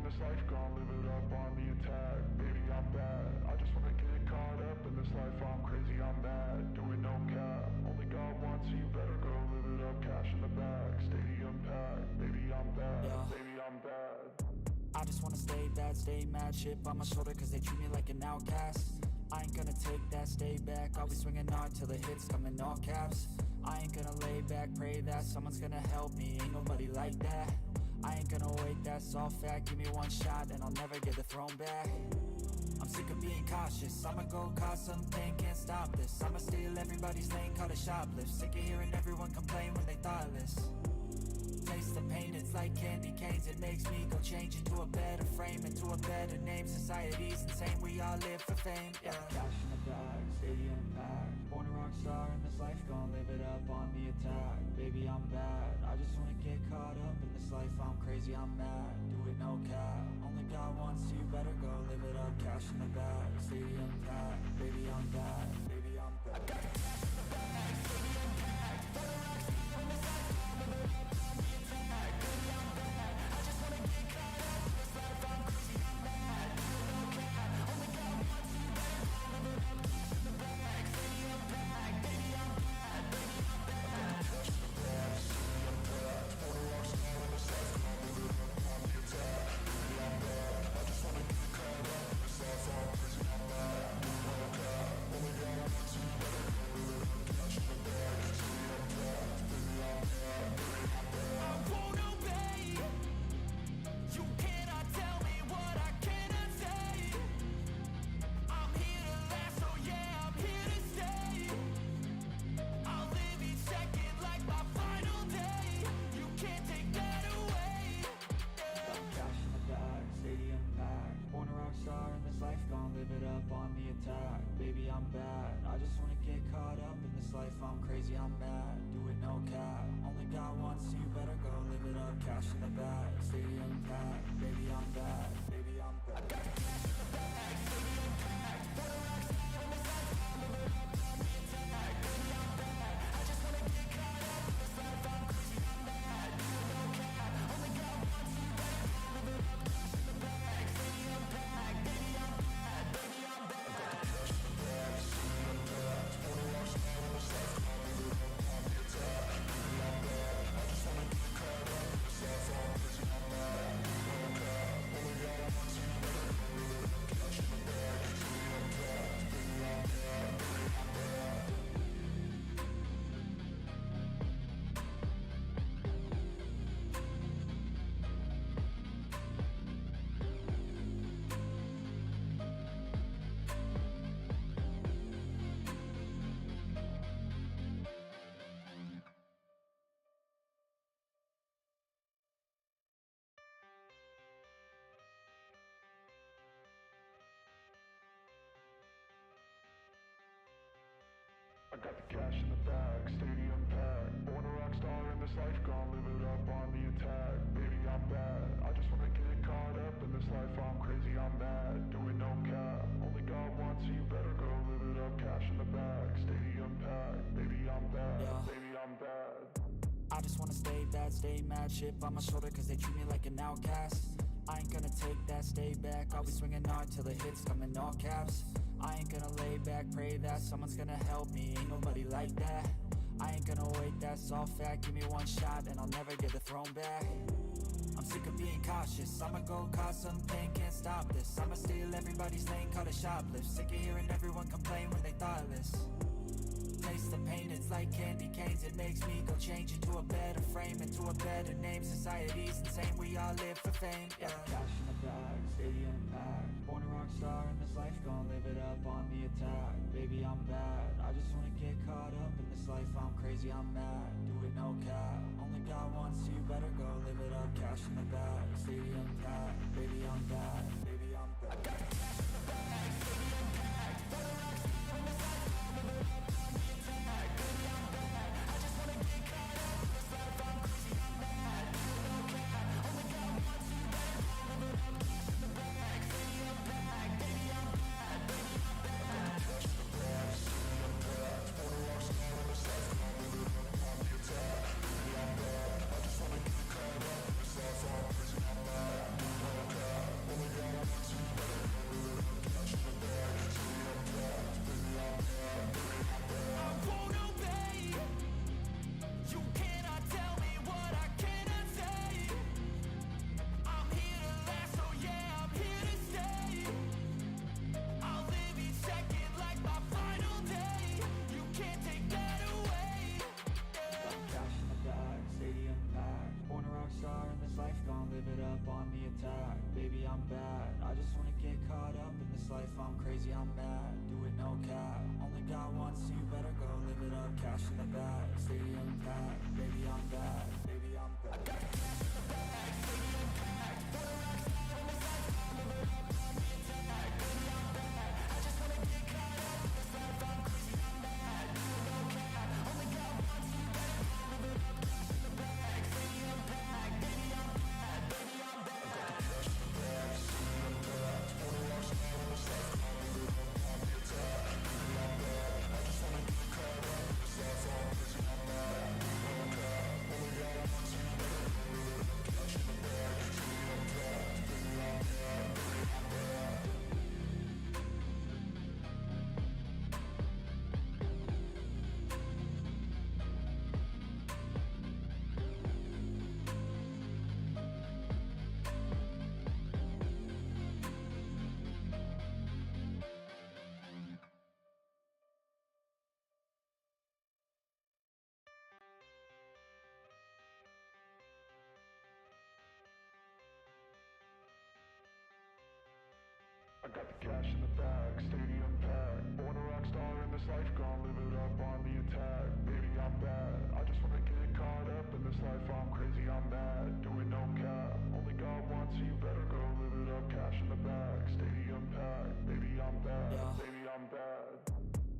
this life, gon' live it up on the attack. Baby, I'm bad, I just wanna get caught up in this life. I'm crazy, I'm mad, doing no cap. Only God wants, so you better go live it up. Cash in the bag, stadium packed. Baby, I'm bad, yeah. Baby, I'm bad. I just wanna stay bad, stay mad. Chip on my shoulder cause they treat me like an outcast. I ain't gonna take that, stay back. I'll be swinging hard till the hits come in all caps. I ain't gonna lay back, pray that someone's gonna help me. Ain't nobody like that. I ain't gonna wait, that's all fact. Give me one shot and I'll never get the throne back. I'm sick of being cautious, I'ma go cause something, can't stop this. I'ma steal everybody's lane, call it shoplift. Sick of hearing everyone complain when they thoughtless. Taste the pain, it's like candy canes. It makes me go change into a better frame, into a better name. Society's insane, we all live for fame, yeah. Cash in the bag, stadium packed. Born a rock star in this life, gon' live it up on the attack. Baby, I'm bad, I just wanna get caught up in this life. I'm crazy, I'm mad, do it no cap. Only God wants, so you better go live it up. Cash in the bag, stadium packed. Baby, I'm bad, baby, I'm bad. I got the cash in the bag, stadium packed. Born a rock star in this life, gon' live it up. I'm crazy, I'm mad, do it no cap. Only God wants, so you better go live it up. Cash in the bag, stadium packed. Baby, I'm bad, baby, I'm bad. I got the cash in the bag, stadium packed. Born a rock star in this life, I'll live it up on the attack. Baby, I'm bad, I just wanna get caught up in this life. I'm crazy, I'm mad, do it no cap. Only God wants, so you better go live it up. Cash in the bag, stadium packed. Baby, I'm bad, baby, I'm bad. I got the cash in the bag, stadium packed. Born a rock star in this life. I got the cash in the bag, stadium packed. Born a rock star in this life, gon' live it up on the attack. Baby, I'm bad, I just wanna get caught up in this life. I'm crazy, I'm mad, doing no cap. Only God wants, so you better go live it up. Cash in the bag, stadium packed. Baby, I'm bad, yeah. Baby, I'm bad. I just wanna stay bad, stay mad. Chip on my shoulder cause they treat me like an outcast. I ain't gonna take that, stay back. I'll be swinging hard till the hits come in all caps. I ain't gonna lay back, pray that someone's gonna help me. Ain't nobody like that. I ain't gonna wait, that's all fact. Give me one shot and I'll never get the throne back. I'm sick of being cautious, I'ma go cause some pain, can't stop this. I'ma steal everybody's lane, call it shoplift. Sick of hearing everyone complain when they thoughtless. Taste the pain, it's like candy canes. It makes me go change into a better frame, into a better name. Society's insane, we all live for fame, yeah. Cash in the bag, stadium packed. Born a rock star in this life, gon' live it up on the attack. Baby, I'm bad, I just wanna get caught up in this life. I'm crazy, I'm mad, do it no cap. Only God wants, so you better go live it up. Cash in the bag, stadium packed. Baby, I'm bad, baby, I'm bad. I got the cash in the bag, stadium packed. Born a rock star in this life, gon' live it up. I just wanna get caught up in this life. I'm crazy, I'm mad, do no cap. on the attack, baby I'm bad. I just wanna get caught up in this life, I'm crazy, I'm mad. Do it no cap, only got once, so you better go live it up. Cash in the bag, stadium packed, baby I'm bad, baby I'm bad. I got the cash in the bag, stadium packed. Born a rock star in this life, I'm live it up on the attack, baby I'm bad. I just wanna get caught up in this life, I'm crazy, I'm mad. Do it no cap, only got once, so you better go live it up. Cash in the bag, stadium packed, baby I'm bad, baby I'm bad. I got the cash in the bag, stadium packed. Born a rock star in this life, I'm live it up on the attack, baby I'm bad. I just wanna get caught up in this life, I'm crazy, I'm mad. Do it no cap, only got once, so you better go live it up. Cash in the bag, stadium packed, baby I'm bad, baby I'm bad. I got the cash in the bag, stadium packed. Born a rock star in this life, gon' live it up on the attack. Baby, I'm bad. I just wanna get caught up in this life, I'm crazy, I'm mad. Do it no cap, only got once, so you better go live it up. Cash in the bag, stadium packed. Baby, I'm bad. Yeah. Baby, I'm bad.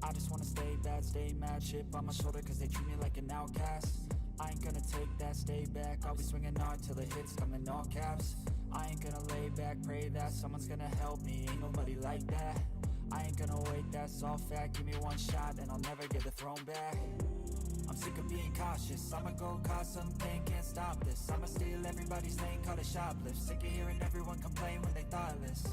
I just wanna stay bad, stay mad. Chip on my shoulder cause they treat me like an outcast. I ain't gonna take that, stay back. I'll be swinging hard till the hits come in all caps. I ain't gonna lay back, pray that someone's gonna help me. Ain't nobody like that. I ain't gonna wait, that's all fact. Give me one shot and I'll never get the throne back. I'm sick of being cautious, I'ma go cause something, can't stop this. I'ma steal everybody's lane, call it shoplift. Sick of hearing everyone complain when they thoughtless.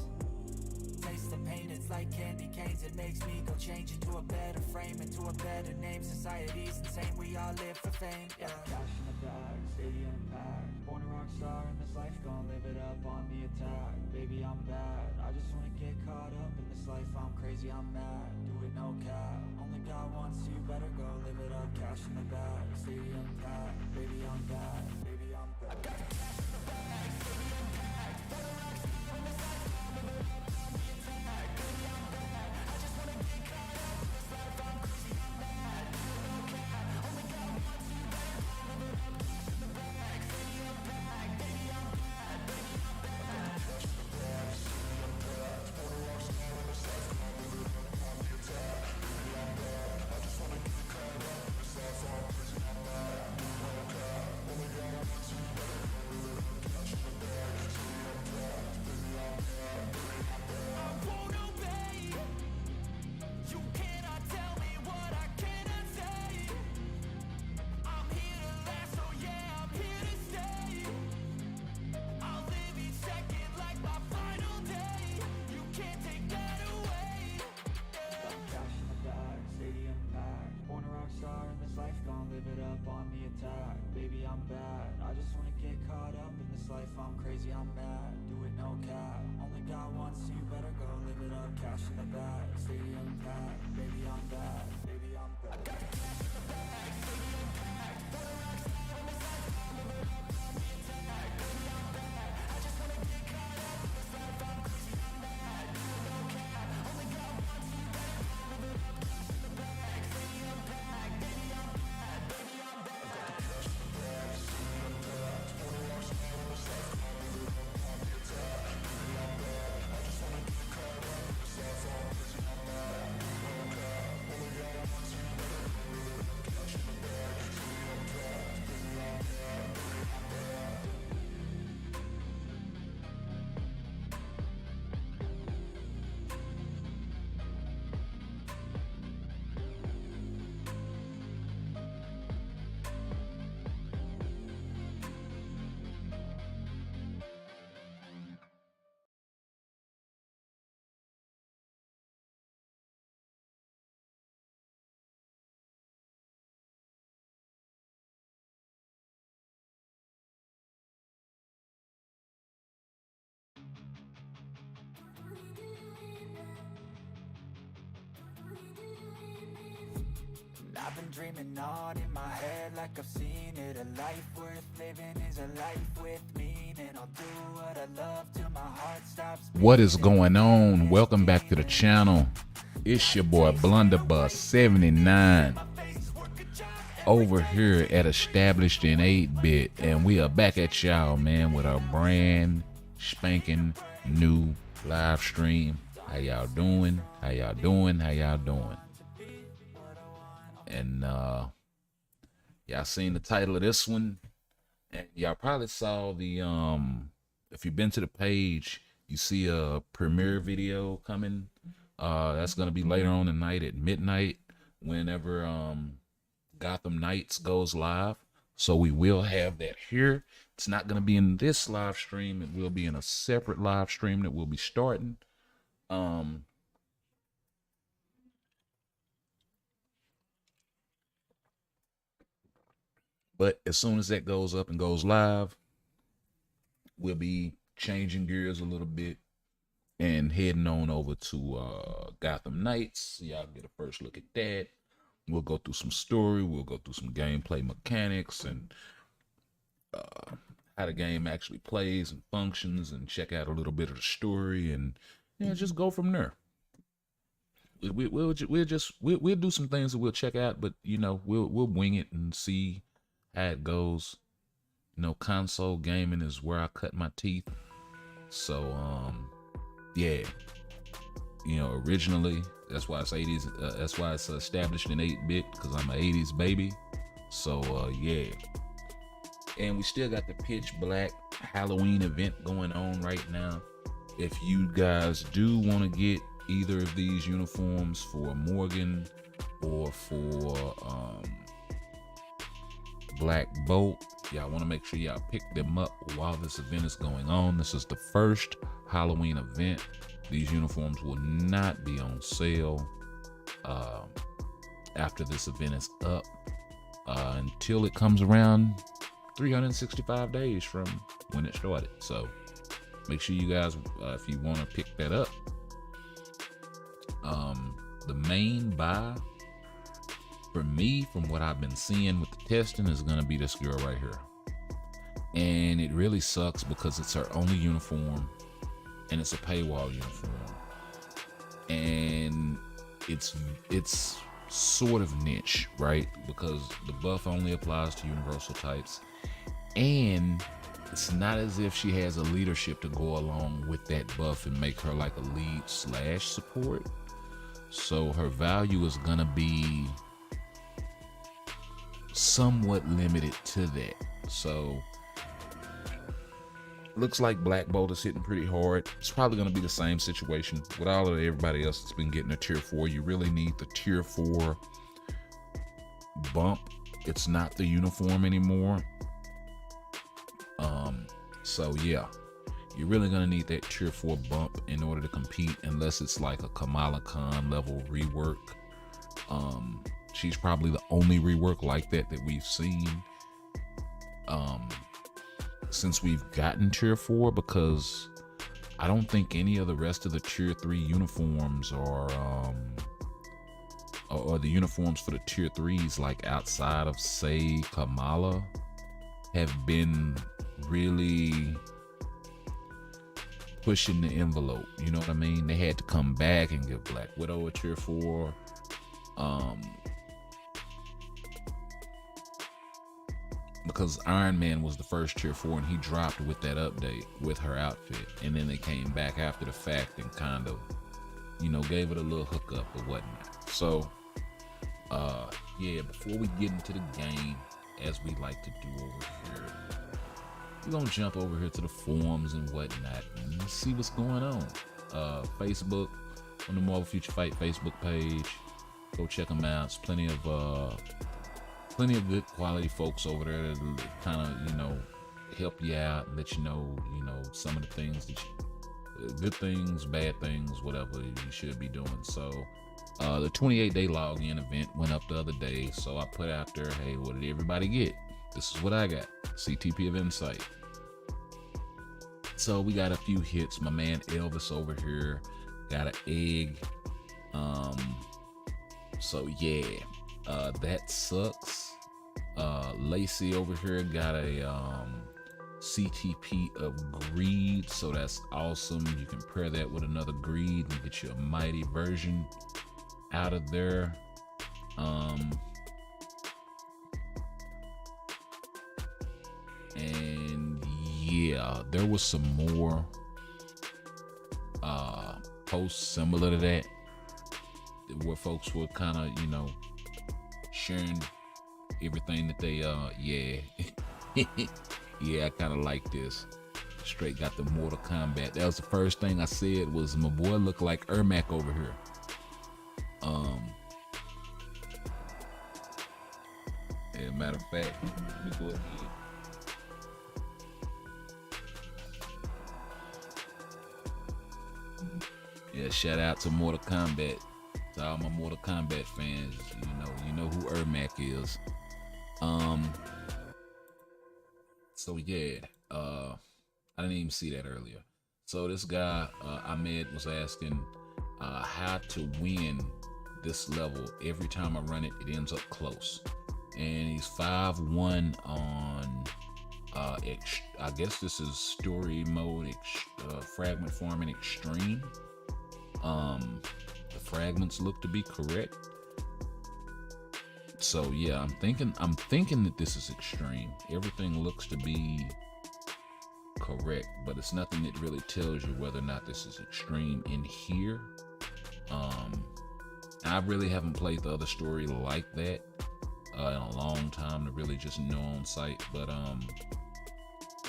Taste the pain, it's like candy canes. It makes me go change into a better frame, into a better name. Society's insane, we all live for fame. Yeah. Cash in the bag, stadium packed. Born a rock star in this life, gon' live it up on the attack. Baby, I'm bad. I just wanna get caught up in this life, I'm crazy, I'm mad. Do it no cap, only got once, so you better go live it up. Cash in the bag, stadium packed. Baby, I'm bad. Baby, I'm bad. I got the cash in the bag, stadium packed. Born a rock star in this life, gon' live it up on the attack. Baby, I'm bad. I just wanna get caught up in this life, I'm crazy, I'm mad. Do it no cap, only got once, so you better go live it up. Cash in the bag, stadium packed. Baby, I'm bad. Baby, I'm bad. I got the cash in the bag, stadium packed. Born a rock star in this life, gon' live it up on the attack. Baby, I'm bad. I just wanna get caught up in this life, I'm crazy, I'm mad. Do it no cap, only got once, so you better go live it up. Cash in the bag, stadium packed. Baby, I'm bad. Baby, I'm bad. I won't obey. You cannot tell me what I cannot say. I'm here to last, so yeah, I'm here to stay. I'll live each second like my final day. You can't take that away. Yeah. Cash in the bag, stadium packed. Born a rock star in this life, gon' live it up on the attack. Baby, I'm bad. I just wanna get caught up in this life, I'm crazy, I'm mad. Do it no cap, only got once, so you better go live it up. Cash in the bag, stadium packed. Baby, I'm bad. Baby, I'm bad. I got the cash in the bag, stadium packed. Born a rock star in this life, gon' live it up on the attack. Baby, I'm bad. I just wanna get caught up in this life, I'm crazy, I'm mad. Do it no cap, only got once, so you better go live it up. Cash in the bag, stadium packed. Baby, I'm bad. Baby, I'm bad. I got the cash in the bag, stadium packed. Born a rock star in this life, gon' live it up on the attack. Baby, I'm bad. I just wanna get caught up in this life, I'm crazy, I'm mad. Do it no cap, only got once, so you better go live it up. Cash in the bag, stadium packed. Baby, I'm bad. Baby, I'm bad. I've been dreaming on in my head like I've seen it. A life worth living is a life with meaning. and I'll do what I love till my heart stops beating. What is going on? Welcome back to the channel. It's your boy Blunderbuss 79 over here at Established in 8-Bit, and we are back at y'all, man, with a brand spanking new live stream. How y'all doing? How y'all doing? How y'all doing? And y'all seen the title of this one, and y'all probably saw the if you've been to the page, you see a premiere video coming. That's gonna be later on tonight at midnight, whenever Gotham Knights goes live. So we will have that here. It's not gonna be in this live stream. It will be in a separate live stream that we'll be starting. But as soon as that goes up and goes live, we'll be changing gears a little bit and heading on over to Gotham Knights. Y'all get a first look at that. We'll go through some story. We'll go through some gameplay mechanics and how the game actually plays and functions, and check out a little bit of the story, and just go from there. We'll do some things that we'll check out, but we'll wing it and see how it goes. Console gaming is where I cut my teeth. So yeah, originally that's why it's 80s. That's why it's established in 8-bit, because I'm an 80s baby. So yeah, and we still got the Pitch Black Halloween event going on right now. If you guys do want to get either of these uniforms for Morgan or for Black Bolt, y'all want to make sure y'all pick them up while this event is going on. This is the first Halloween event. These uniforms will not be on sale after this event is up until it comes around 365 days from when it started. So make sure you guys, if you want to pick that up, the main buy for me, from what I've been seeing with the testing, is going to be this girl right here. And it really sucks because it's her only uniform, and it's a paywall uniform, and it's sort of niche, right? Because the buff only applies to universal types, and it's not as if she has a leadership to go along with that buff and make her like a lead / support. So her value is gonna be somewhat limited to that. So looks like Black Bolt is hitting pretty hard. It's probably going to be the same situation with all of everybody else that's been getting a tier 4. You really need the tier 4 bump. It's not the uniform anymore. So yeah, you're really going to need that tier 4 bump in order to compete, unless it's like a Kamala Khan level rework. She's probably the only rework like that we've seen since we've gotten tier 4, because I don't think any of the rest of the tier 3 uniforms or the uniforms for the tier 3s, like outside of say Kamala, have been really pushing the envelope. You know what I mean? They had to come back and give Black Widow a tier 4. Because Iron Man was the first tier 4, and he dropped with that update with her outfit, and then they came back after the fact and kind of gave it a little hookup or whatnot. So yeah, before we get into the game, as we like to do over here, we're gonna jump over here to the forums and whatnot and see what's going on. Facebook, on the Marvel Future Fight Facebook page, go check them out. It's plenty of good quality folks over there that kind of help you out and let you know some of the things that good things, bad things, whatever you should be doing. So the 28-day login event went up the other day, so I put out there, hey, what did everybody get? This is what I got. CTP of Insight. So we got a few hits. My man Elvis over here got an egg. So yeah, that sucks. Lacey over here got a CTP of Greed, so that's awesome. You can pair that with another Greed and get you a mighty version out of there. And yeah, there was some more posts similar to that where folks were kind of, you know, sharing everything that they yeah yeah, I kind of like this. Straight got the Mortal Kombat. That was the first thing I said was my boy look like Ermac over here. As a matter of fact, let me go ahead. Yeah, shout out to Mortal Kombat. To all my Mortal Kombat fans, you know who Ermac is. So yeah, I didn't even see that earlier. So this guy, Ahmed, was asking how to win this level. Every time I run it, it ends up close. And he's 5-1 on, I guess this is story mode, fragment farming extreme. The fragments look to be correct. So yeah, I'm thinking that this is extreme. Everything looks to be correct, but it's nothing that really tells you whether or not this is extreme in here. I really haven't played the other story like that in a long time to really just know on site. But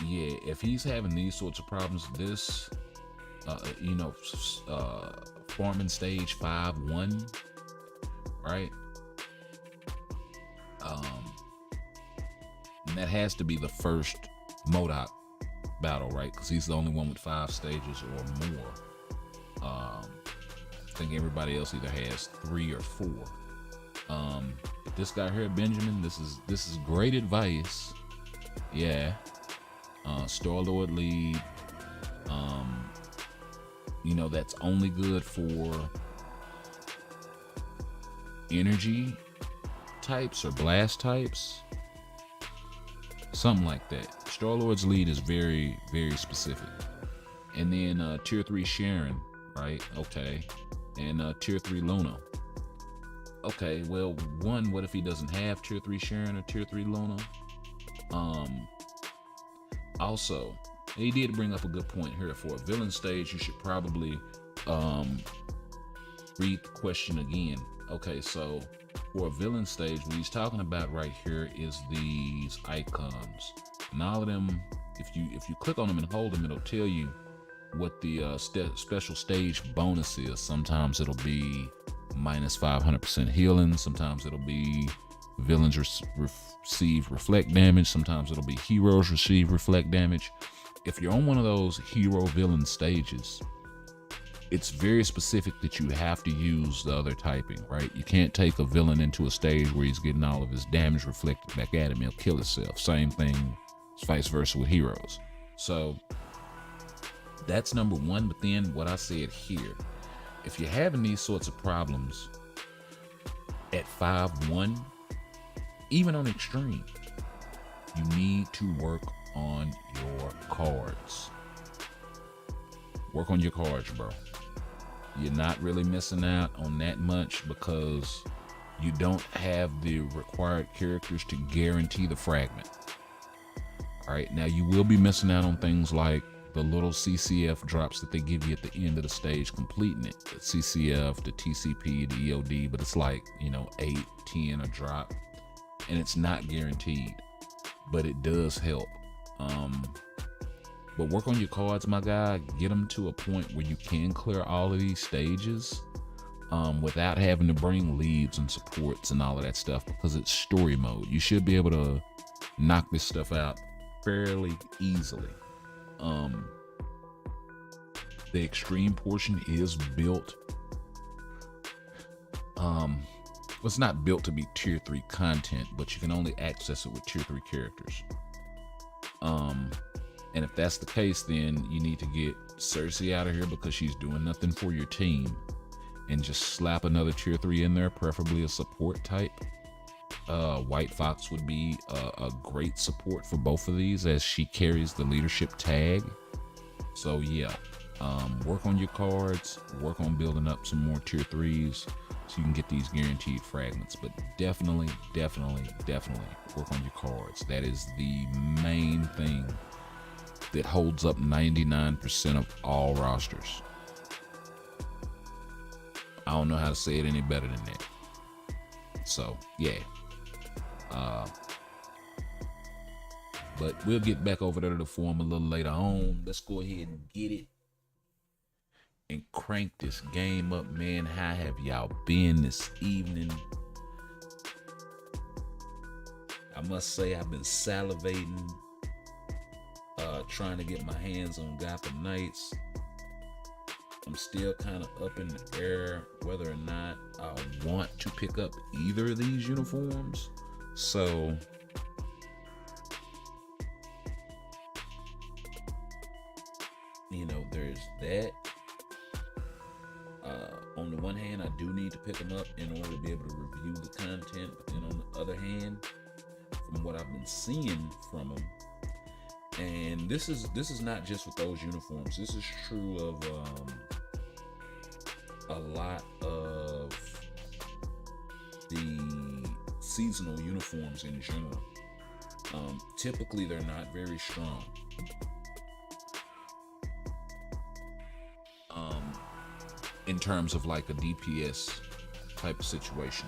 yeah, if he's having these sorts of problems, this farming stage 5-1, right? And that has to be the first MODOK battle, right? Because he's the only one with 5 stages or more. I think everybody else either has 3 or 4. But this guy here, Benjamin, this is great advice. Yeah. Star-Lord lead. That's only good for energy types or blast types. Something like that. Star-Lord's lead is very, very specific. And then tier 3 Sharon, right? Okay. And tier 3 Luna. Okay, well, what if he doesn't have tier 3 Sharon or tier 3 Luna? Also, he did bring up a good point here. For a villain stage, you should probably read the question again. Okay, so for a villain stage, what he's talking about right here is these icons. And all of them, if you click on them and hold them, it'll tell you what the special stage bonus is. Sometimes it'll be minus 500% healing. Sometimes it'll be villains receive reflect damage. Sometimes it'll be heroes receive reflect damage. If you're on one of those hero villain stages, it's very specific that you have to use the other typing, right? You can't take a villain into a stage where he's getting all of his damage reflected back at him. He'll kill himself. Same thing, vice versa with heroes. So that's number one. But then what I said here, if you're having these sorts of problems at 5-1, even on extreme, you need to work on your cards. Work on your cards, bro. You're not really missing out on that much because you don't have the required characters to guarantee the fragment. All right, now you will be missing out on things like the little CCF drops that they give you at the end of the stage completing it. The CCF, the TCP, the EOD, but it's like, 8, 10 a drop, and it's not guaranteed, but it does help. But work on your cards, my guy. Get them to a point where you can clear all of these stages without having to bring leads and supports and all of that stuff, because it's story mode. You should be able to knock this stuff out fairly easily. The extreme portion is built. It's not built to be tier 3 content, but you can only access it with tier 3 characters. And if that's the case, then you need to get Cersei out of here because she's doing nothing for your team, and just slap another tier 3 in there, preferably a support type. White Fox would be a great support for both of these, as she carries the leadership tag. So yeah, work on your cards, work on building up some more tier 3s so you can get these guaranteed fragments. But definitely work on your cards. That is the main thing that holds up 99% of all rosters. I don't know how to say it any better than that. So yeah, but we'll get back over there to the forum a little later on. Let's go ahead and get it and crank this game up, man. How have y'all been this evening? I must say I've been salivating, trying to get my hands on Gotham Knights. I'm still kind of up in the air whether or not I want to pick up either of these uniforms. So there's that. On the one hand, I do need to pick them up in order to be able to review the content. But then on the other hand, from what I've been seeing from them, and this is not just with those uniforms. This is true of a lot of the seasonal uniforms in general. Typically, they're not very strong. In terms of like a DPS type of situation,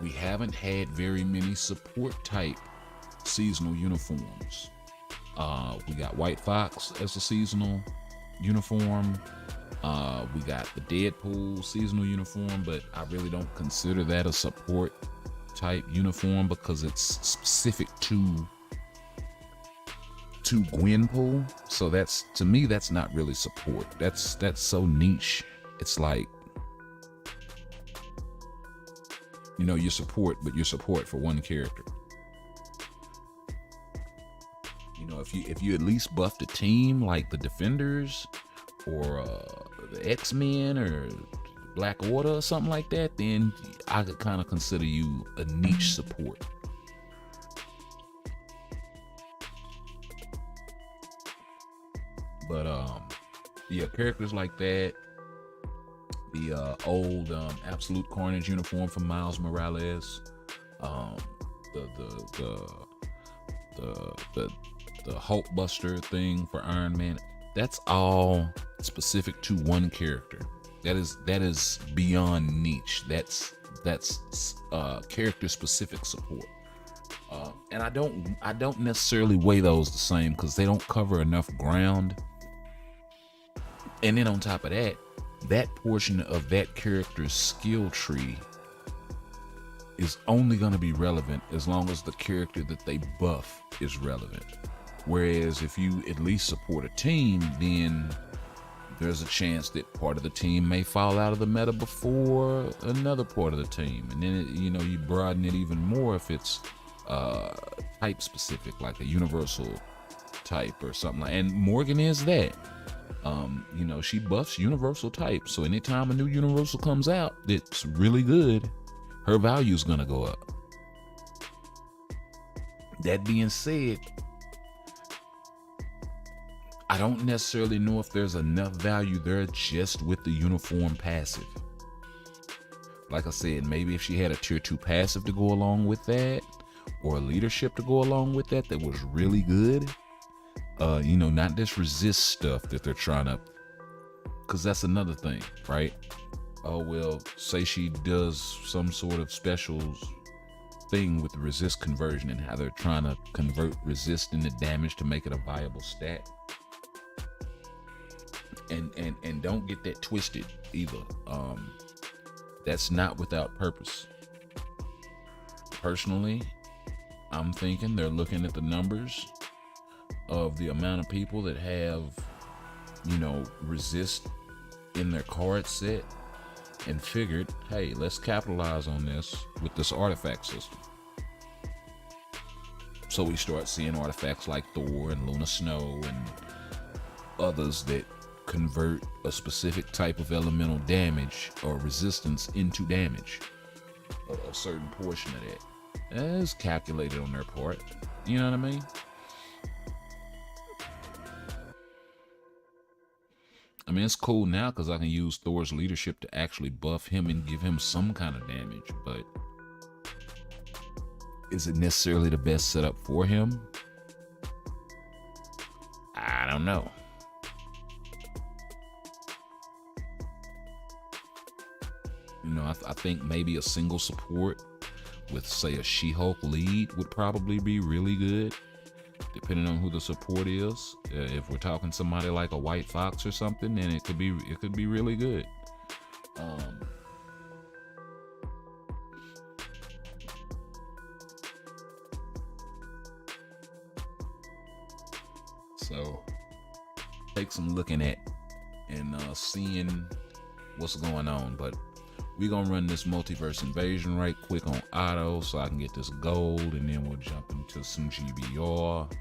we haven't had very many support type seasonal uniforms. We got White Fox as a seasonal uniform. We got the Deadpool seasonal uniform, but I really don't consider that a support type uniform because it's specific to Gwenpool. So that's, to me, that's not really support. That's so niche. It's like, you support, but you support for one character. If you at least buffed a team like the Defenders or the X-Men or Black Order or something like that, then I could kind of consider you a niche support. But yeah, characters like that. The old Absolute Carnage uniform from Miles Morales, the Hulk Buster thing for Iron Man. That's all specific to one character. That is beyond niche. That's character specific support. And I don't necessarily weigh those the same because they don't cover enough ground. And then on top of that, that portion of that character's skill tree is only going to be relevant as long as the character that they buff is relevant. Whereas if you at least support a team, then there's a chance that part of the team may fall out of the meta before another part of the team. And then you broaden it even more if it's type specific, like a universal type or something like. And Morgan is that. She buffs universal type, so anytime a new universal comes out that's really good, her value is gonna go up. That being said, I don't necessarily know if there's enough value there just with the uniform passive. Like I said, maybe if she had a tier 2 passive to go along with that, or a leadership to go along with that was really good. Not this resist stuff that they're trying to, because that's another thing, right? Oh, well, say she does some sort of specials thing with the resist conversion and how they're trying to convert resist into damage to make it a viable stat. And don't get that twisted either. That's not without purpose. Personally, I'm thinking they're looking at the numbers of the amount of people that have, resist in their card set and figured, hey, let's capitalize on this with this artifact system. So we start seeing artifacts like Thor and Luna Snow and others that convert a specific type of elemental damage or resistance into damage, a certain portion of that. It's calculated on their part. You know what I mean? I mean, it's cool now because I can use Thor's leadership to actually buff him and give him some kind of damage, but is it necessarily the best setup for him? I don't know. You know, I think maybe a single support with, say, a She-Hulk lead would probably be really good, depending on who the support is. If we're talking somebody like a White Fox or something, then it could be really good. So take some looking at and seeing what's going on. But we're gonna run this multiverse invasion right quick on auto so I can get this gold, and then we'll jump into some GBR.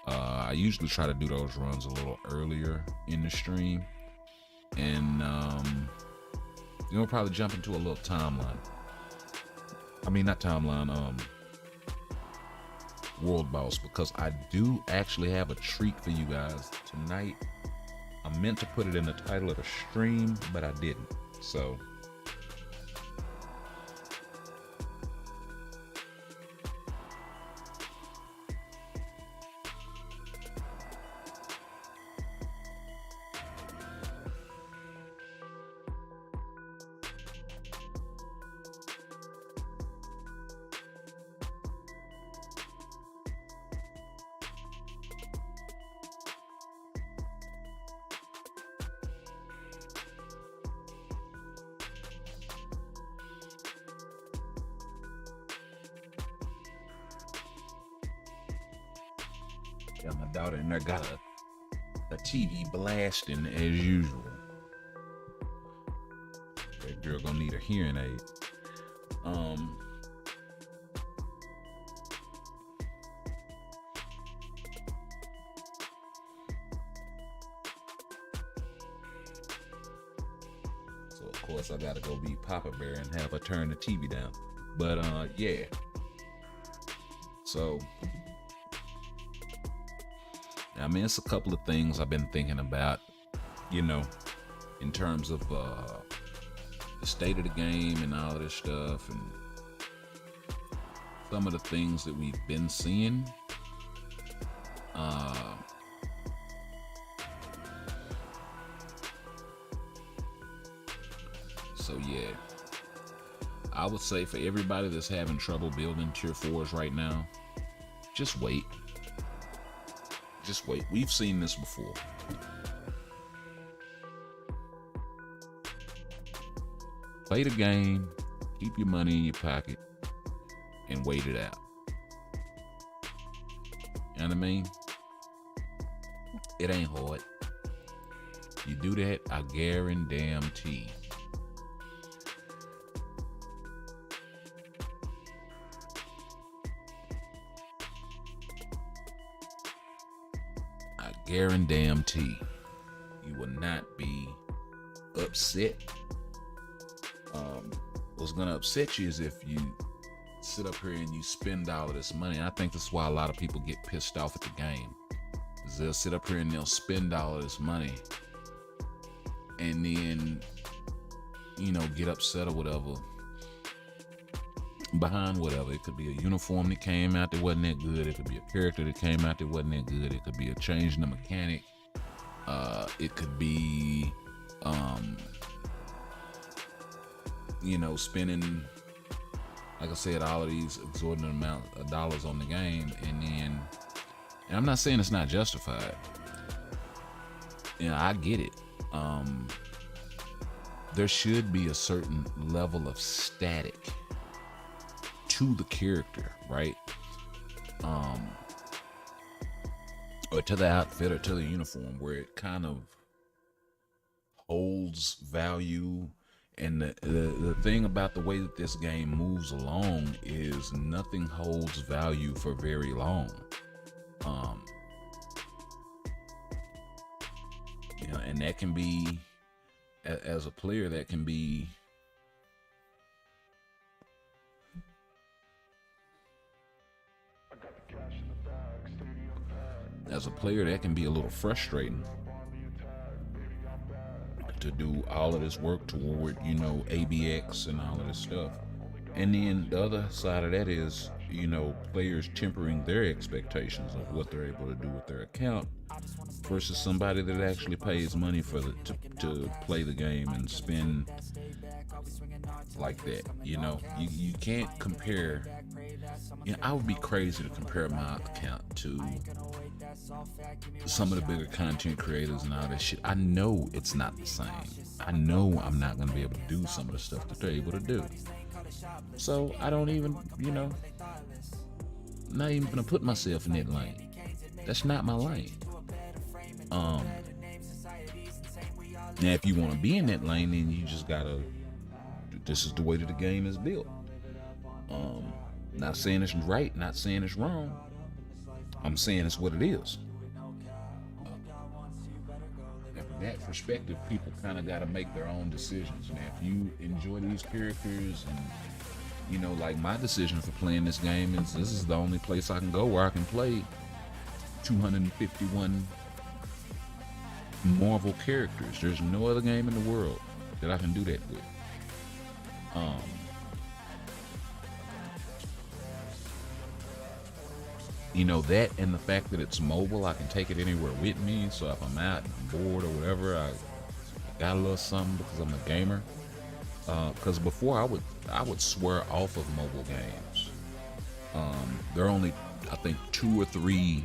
I usually try to do those runs a little earlier in the stream, and we'll probably jump into a little timeline. I mean, not timeline, world boss, because I do actually have a treat for you guys tonight. I meant to put it in the title of the stream, but I didn't. So yeah, my daughter in there got a TV blasting as usual. That girl gonna need a hearing aid. So of course I gotta go be Papa Bear and have her turn the TV down. But yeah. So I mean, it's a couple of things I've been thinking about, you know, in terms of the state of the game and all of this stuff, and some of the things that we've been seeing. So yeah, I would say for everybody that's having trouble building tier 4s right now, just wait. Just wait. We've seen this before. Play the game, keep your money in your pocket, and wait it out. You know what I mean? It ain't hard. You do that, I guarantee. I guarantee you will not be upset. What's gonna upset you is if you sit up here and you spend all of this money. And I think that's why a lot of people get pissed off at the game. Is they'll sit up here and they'll spend all of this money and then, you know, get upset or whatever behind whatever. It could be a uniform that came out that wasn't that good. It could be a character that came out that wasn't that good. It could be a change in the mechanic. It could be you know, spending, like I said, all of these exorbitant amounts of dollars on the game, and I'm not saying it's not justified. You know, I get it. There should be a certain level of static to the character, right? Or to the outfit or to the uniform, where it kind of holds value. And the thing about the way that this game moves along is nothing holds value for very long. You know, and that can be, as a player, that can be as a player, that can be a little frustrating to do all of this work toward, you know, ABX and all of this stuff. And then the other side of that is, you know, players tempering their expectations of what they're able to do with their account versus somebody that actually pays money for to play the game and spend like that. You know, you can't compare. You know, I would be crazy to compare my account to some of the bigger content creators and all that shit. I know it's not the same. I know I'm not gonna be able to do some of the stuff that they're able to do. So I don't even, you know, not even gonna put myself in that lane. That's not my lane. Now if you want to be in that lane, then you just gotta. This is the way that the game is built. Not saying it's right, not saying it's wrong. I'm saying it's what it is. And from that perspective, people kind of got to make their own decisions. Now, if you enjoy these characters, and you know, like my decision for playing this game is this is the only place I can go where I can play 251 Marvel characters. There's no other game in the world that I can do that with. You know, that and the fact that it's mobile, I can take it anywhere with me. So if I'm out and bored or whatever, I got a little something because I'm a gamer. Because before I would swear off of mobile games. There are only, I think, 2 or 3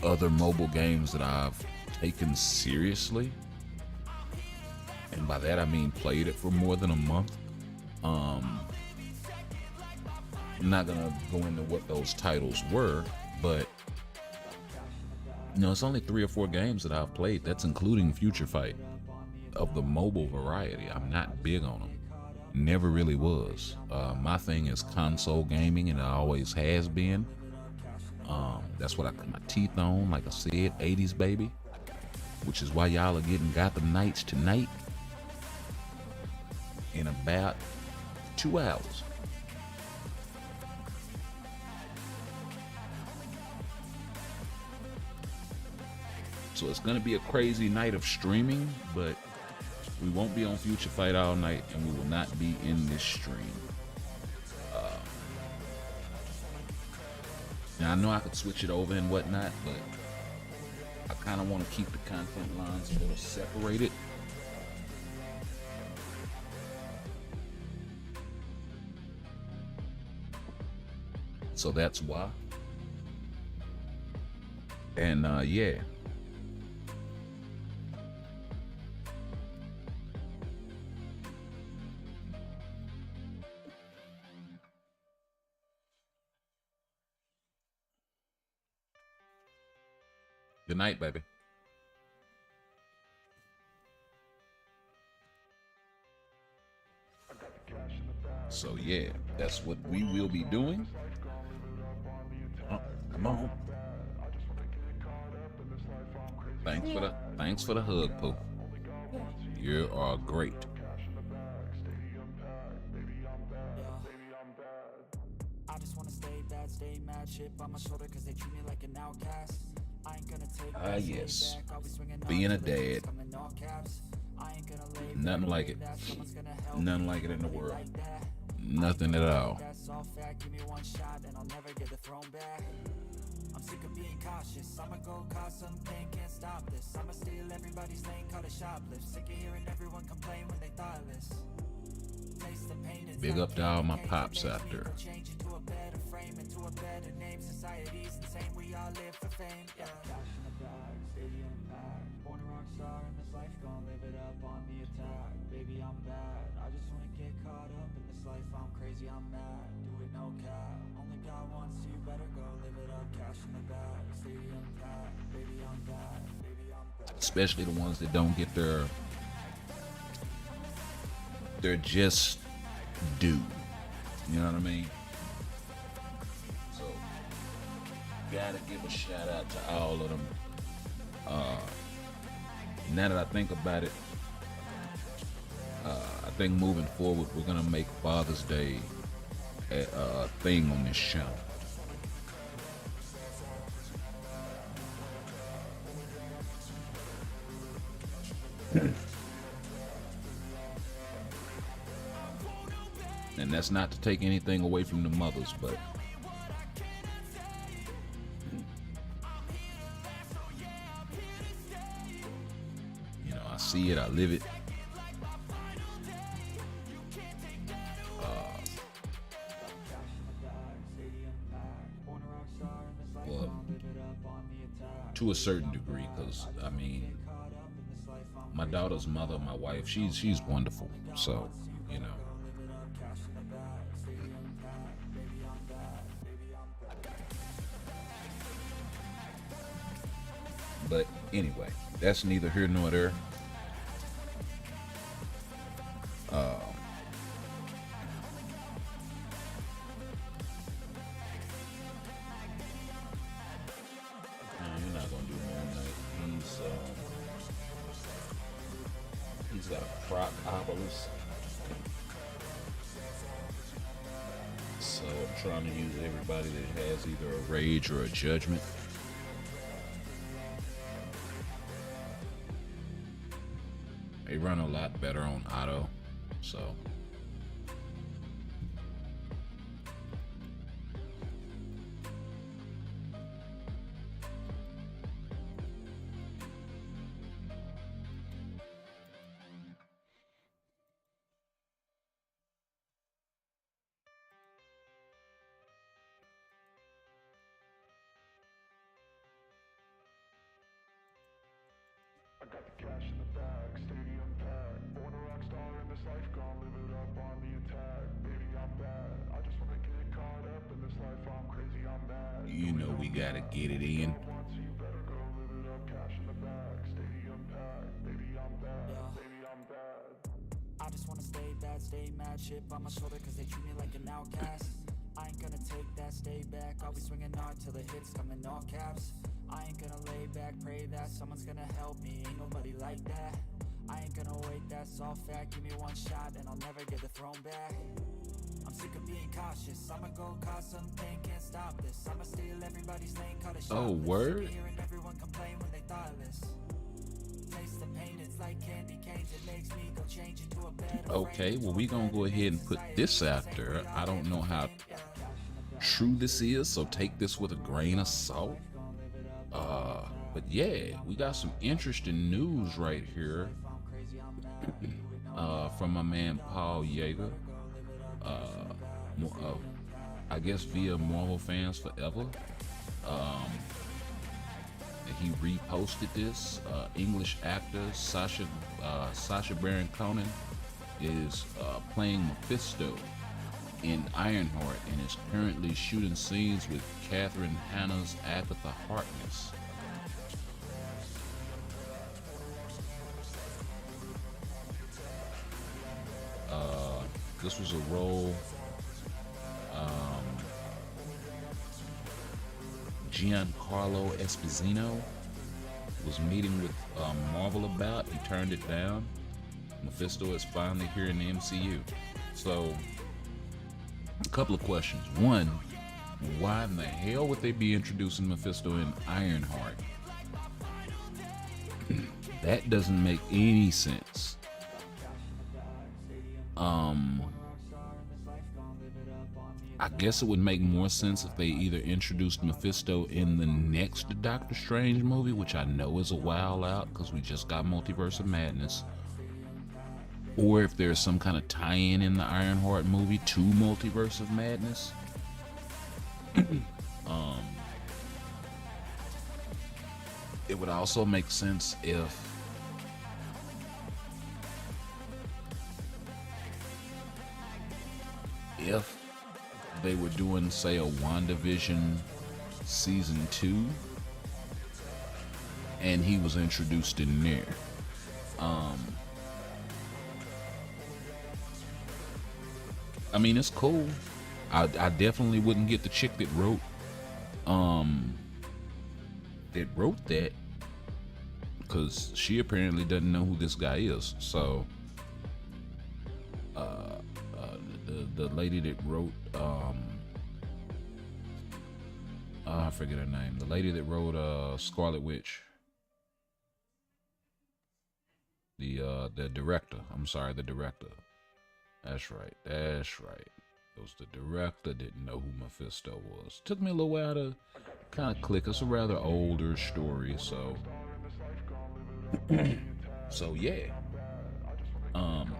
other mobile games that I've taken seriously, and by that I mean played it for more than a month. I'm not gonna go into what those titles were, but you know, it's only 3 or 4 games that I've played. That's including Future Fight of the mobile variety. I'm not big on them. Never really was. My thing is console gaming, and it always has been. That's what I cut my teeth on. Like I said, 80s baby, which is why y'all are getting Gotham Knights tonight in about 2 hours. So it's gonna be a crazy night of streaming, but we won't be on Future Fight all night, and we will not be in this stream. Now I know I could switch it over and whatnot, but I kind of want to keep the content lines a little separated. So that's why. And yeah. Good night, baby. So yeah, that's what we will be doing. Oh, come on. Thanks for the hug, Pooh. You are great. I just wanna stay bad, stay mad, shit on my shoulder cause they treat me like an outcast. I ain't gonna take that, yes. back. I'll be swinging Being a on till the hits dad. come in all caps. I ain't gonna lay Nothing back, like it. that someone's gonna help Nothing me, like it in the world. like that. Nothing at all. That's all fact, give me one shot and I'll never get the throne back. I'm sick of being cautious, I'ma go cause some pain, can't stop this. I'ma steal everybody's lane, call it shoplift. Sick of hearing everyone complain when they thoughtless. Taste the pain, it's Big up to all my pops out out there. Change into a better frame, into a better name. Society's insane, we all live for fame. Yeah. Cash in the bag, stadium packed. Born a rock star in this life, gon' live it up on the attack. Baby, I'm bad. I just wanna get caught up in this life. I'm crazy, I'm mad. Do it no cap. Only God wants you, better go live it up. Cash in the bag, stadium packed. Baby, I'm bad. Baby, I'm bad. Especially the ones that don't get their just due. You know what I mean? So gotta give a shout out to all of them. Now that I think about it, I think moving forward we're gonna make Father's Day a thing on this channel. And that's not to take anything away from the mothers, but you know, I see it, I live it. Well, to a certain degree, because I mean, my daughter's mother, my wife, she's wonderful. So, you know. But anyway, that's neither here nor there. You're not gonna do Moon Knight. He's got a proc obelisk. So I'm trying to use everybody that has either a rage or a judgment. They run a lot better on auto, so. I got the cash in the bag, stadium packed. Born a rock star in this life, gon' live it up on the attack. Baby, I'm bad. I just wanna get caught up in this life. I'm crazy, I'm mad. You know we gotta get it in. Once you better go live it up, cash in the bag, stadium packed. Baby, I'm bad. Baby, I'm bad. I just wanna stay bad, stay mad, chip on my shoulder cause they treat me like an outcast. I ain't gonna take that, stay back, I'll be swinging hard till the hits come in all caps. I ain't gonna lay back, pray that someone's gonna help me, ain't nobody like that. I ain't gonna wait, that's all fact, give me one shot and I'll never get the throne back. I'm sick of being cautious, I'ma go cause something, can't stop this. I'ma steal everybody's lane, cut a shot. Oh, word? Sick of hearing everyone complain when they thoughtless. Taste the pain, it's like candy canes, it makes me go change into a better Okay, well, we gonna go ahead and put this out there. I don't know how true this is, so take this with a grain of salt. But yeah, we got some interesting news right here from my man Paul Yeager. I guess via Marvel Fans Forever. He reposted this. English actor Sacha Baron Cohen is playing Mephisto in Ironheart and is currently shooting scenes with Catherine Hannah's Agatha Harkness. This was a role Giancarlo Esposito was meeting with Marvel about. He turned it down. Mephisto is finally here in the MCU. So, a couple of questions. One, why in the hell would they be introducing Mephisto in Ironheart? That doesn't make any sense. I guess it would make more sense if they either introduced Mephisto in the next Doctor Strange movie, which I know is a while out because we just got Multiverse of Madness, or if there's some kind of tie-in in the Ironheart movie to Multiverse of Madness. It would also make sense if they were doing, say, a WandaVision season 2 and he was introduced in there. I mean, it's cool. I definitely wouldn't get the chick that wrote that because she apparently doesn't know who this guy is. So the lady that wrote I forget her name. The lady that wrote Scarlet Witch. The director. I'm sorry, the director. That's right. That's right. It was the director. Didn't know who Mephisto was. Took me a little while to kind of click. It's a rather older story, so so yeah. Um.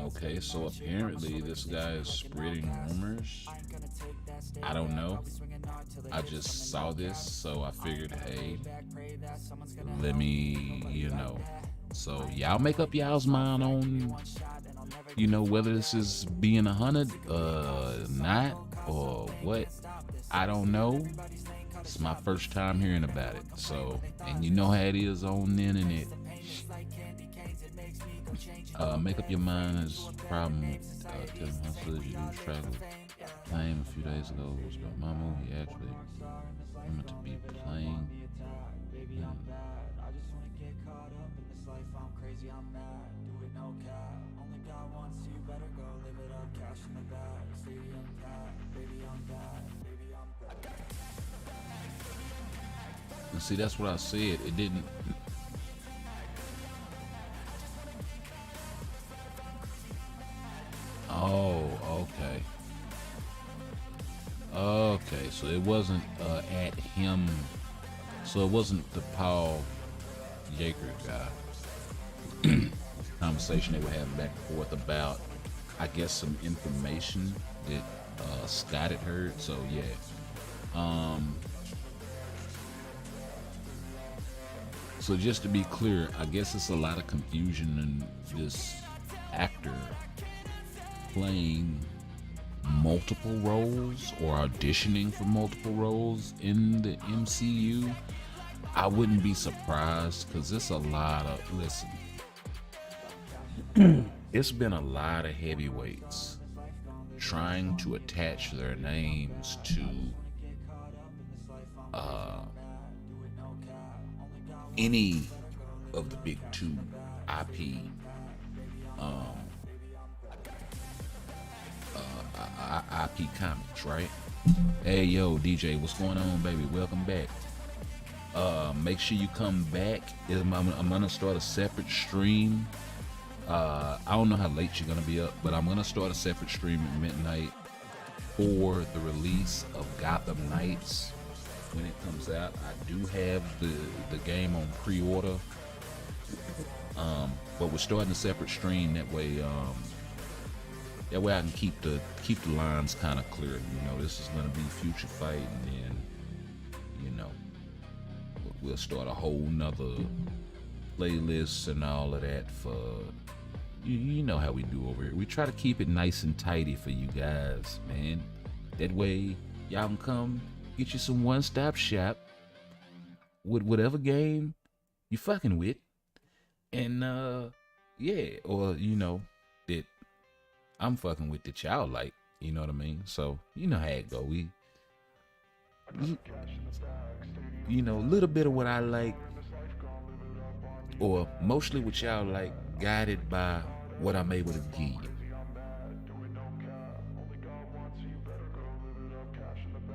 Okay, so apparently this guy is spreading rumors. I don't know. I just saw this, so I figured, hey, let me, So y'all make up y'all's mind on, whether this is being 100, not, or what. I don't know. It's my first time hearing about it. So, and you know how it is on the internet. Make up your mind is a problem with telling hustlers you lose track of. Playing a few days ago was about my movie actually. I'm to be playing. And see, that's what I said. It didn't. Oh, okay. Okay, so it wasn't at him. So it wasn't the Paul Yeager guy. Conversation they were having back and forth about, I guess, some information that Scott had heard. So yeah. So just to be clear, I guess it's a lot of confusion in this actor playing multiple roles or auditioning for multiple roles in the MCU. I wouldn't be surprised because it's a lot of, listen, it's been a lot of heavyweights trying to attach their names to any of the big two IP IP comics, right? Hey yo, DJ, what's going on, baby? Welcome back. Make sure you come back. I'm gonna start a separate stream. I don't know how late you're gonna be up, but I'm gonna start a separate stream at midnight for the release of Gotham Knights when it comes out. I do have the game on pre-order, but we're starting a separate stream that way. That way I can keep the lines kind of clear. This is gonna be Future Fight, and then we'll start a whole nother playlist and all of that for you know how we do over here. We try to keep it nice and tidy for you guys, man. That way y'all can come get you some one-stop shop with whatever game you fucking with, and yeah, or that I'm fucking with that y'all like, you know what I mean? So you know how it go. We a little bit of what I like, or mostly what y'all like, guided by what I'm able to give you.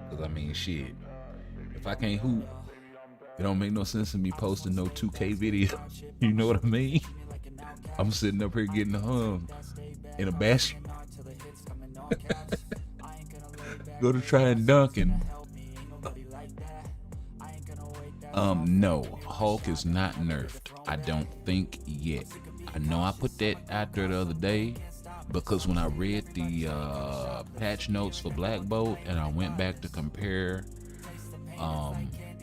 Cause I mean, shit, if I can't hoop, it don't make no sense in me posting no 2K video. You know what I mean? I'm sitting up here getting hung in a basket. Go to try and dunk and no, Hulk is not nerfed. I don't think yet. I know I put that out there the other day because when I read the patch notes for Black Bolt and I went back to compare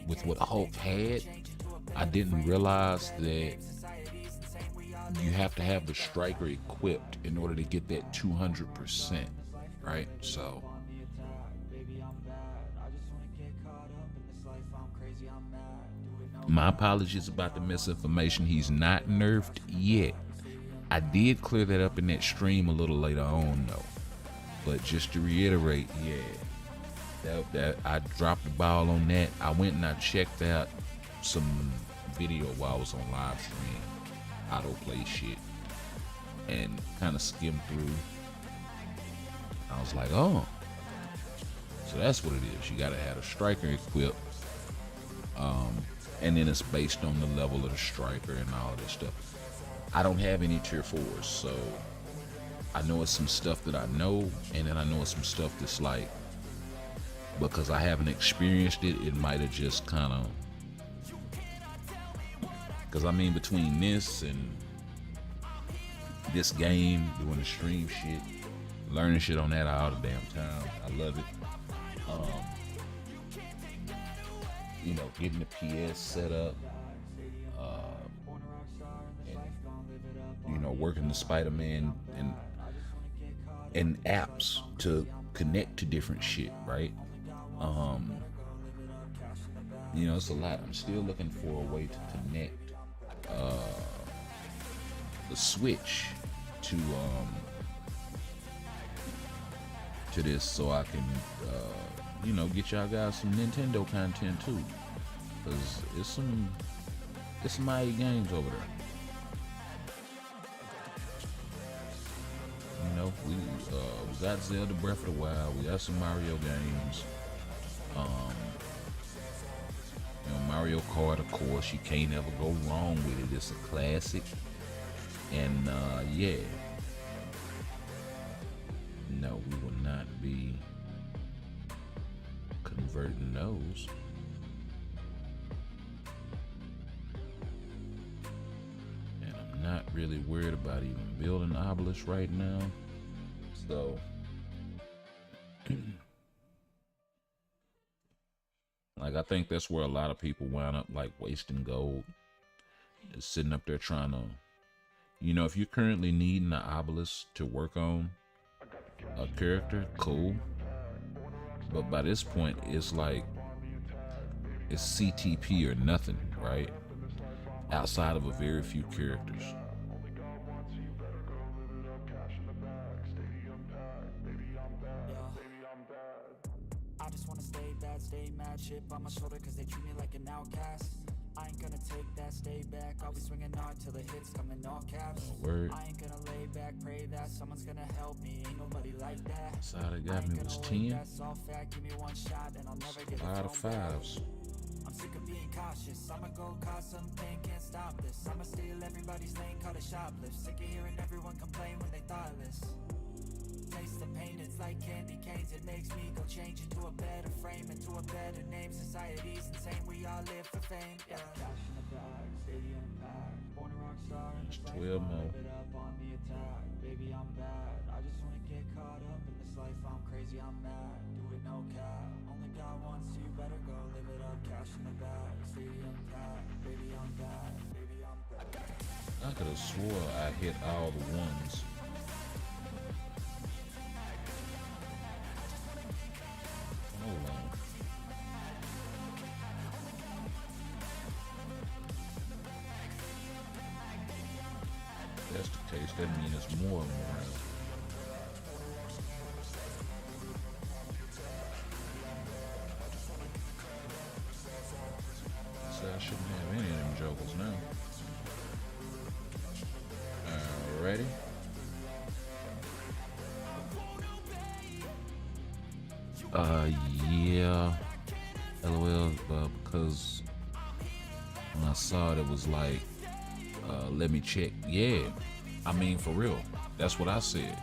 with what Hulk had, I didn't realize that you have to have the striker equipped in order to get that 200%, right? So my apologies about the misinformation. He's not nerfed yet. I did clear that up in that stream a little later on though. But just to reiterate, yeah, that I dropped the ball on that. I went and I checked out some video while I was on live stream, autoplay shit, and kind of skimmed through. I was like, oh, so that's what it is. You gotta have a striker equipped, and then it's based on the level of the striker and all this stuff. I don't have any tier 4s, so I know it's some stuff that I know, and then I know it's some stuff that's like, because I haven't experienced it, it might have just kind of, because I mean, between this and this game, doing the stream shit, learning shit on that all the damn time, I love it. You know, getting the PS set up, and, you know, working the Spider-Man and apps to connect to different shit, right? You know, it's a lot. I'm still looking for a way to connect the Switch to this, so I can you know, get y'all guys some Nintendo content too, cause it's some mighty games over there. You know, we got Zelda Breath of the Wild, we got some Mario games. You know, Mario Kart, of course, you can't ever go wrong with it. It's a classic. And yeah. No, we will not be converting those. And I'm not really worried about even building Obelisk right now. So like, I think that's where a lot of people wound up like wasting gold. Is sitting up there trying to, you know, if you're currently needing an Obelisk to work on a character, cool. But by this point, it's like, it's CTP or nothing, right? Outside of a very few characters. I just wanna stay bad, stay mad, chip on my shoulder cause they treat me like an outcast. I ain't gonna take that, stay back, I'll be swinging hard till the hits come in all caps. Word. I ain't gonna lay back, pray that someone's gonna help me, ain't nobody like that. That's all they got me was 10. That's all fact, give me one shot and I'll never get A lot of fives. I'm sick of being cautious, I'ma go cause something, can't stop this. I'ma steal everybody's lane, call it shoplift. Sick of hearing everyone complain when they thoughtless. Taste the pain, it's like candy canes. It makes me go change into a better frame, into a better name. Society's insane, we all live for fame. Yeah. Cash in the bag, stadium packed. Born a rock star in this life, I'll live it up on the attack. Baby, I'm bad. I just wanna get caught up in this life. I'm crazy, I'm mad. Do it no cap. Only got one, so you better go live it up. Cash in the bag, stadium packed. Baby, I'm bad. Baby, I'm bad. I could have swore I hit all the ones. Hold on. If that's the case, that means it's more and more. So I shouldn't have any of them jokers now. Ready? Yeah. LOL, because when I saw it, it was like, let me check. Yeah. I mean, for real. That's what I said.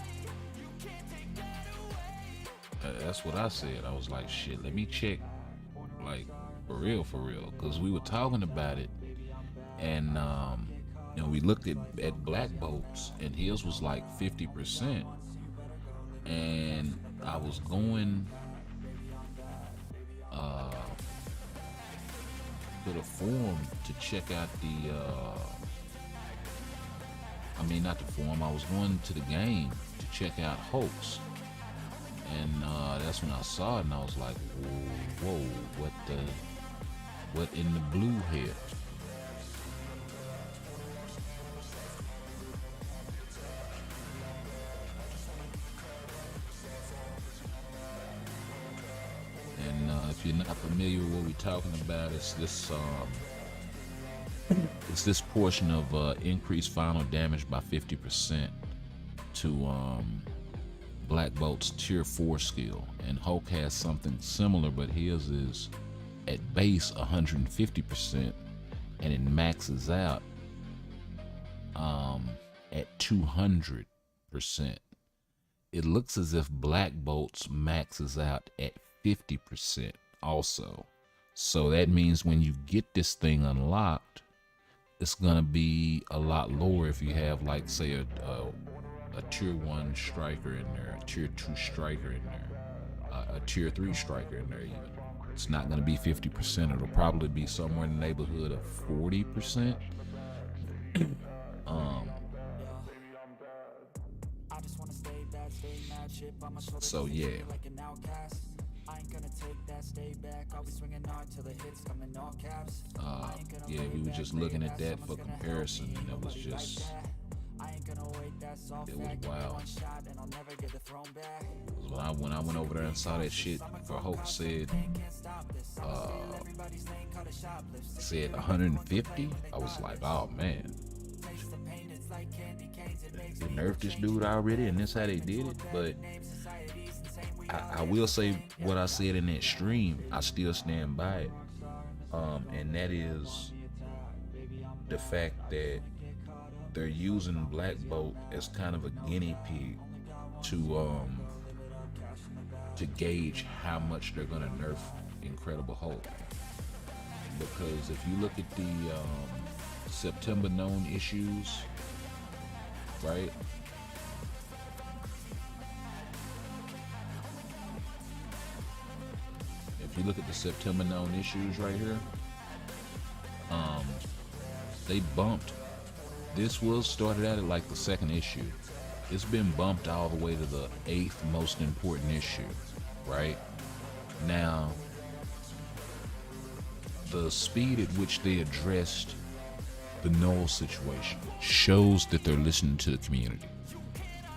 That's what I said. I was like, shit, let me check. Like, for real. Because we were talking about it. And, you know, we looked at Black Bolts, and his was like 50%. And I was going to the forum to check out the I mean, not the forum, I was going to the game to check out Hoax. And that's when I saw it, and I was like, whoa, what in the blue here? If you're not familiar with what we're talking about, it's this portion of increased final damage by 50% to Black Bolt's Tier 4 skill, and Hulk has something similar, but his is at base 150%, and it maxes out at 200%. It looks as if Black Bolt's maxes out at 50% also. So that means when you get this thing unlocked, it's gonna be a lot lower if you have, like, say a tier 1 striker in there, a tier 2 striker in there, a tier 3 striker in there even. It's not gonna be 50%. It'll probably be somewhere in the neighborhood of 40%. So yeah. Yeah, we were just looking at that for comparison, and it was just, it was wild. When I went over there and saw that shit, for Hulk said 150, I was like, oh man, they nerfed this dude already, and this how they did it. But I will say what I said in that stream, I still stand by it, and that is the fact that they're using Black Bolt as kind of a guinea pig to gauge how much they're gonna nerf Incredible Hulk. Because if you look at the September known issues, right? If you look at the September known issues right here, they bumped. This was started out at like the 2nd issue. It's been bumped all the way to the 8th most important issue, right? Now, the speed at which they addressed the Null situation shows that they're listening to the community,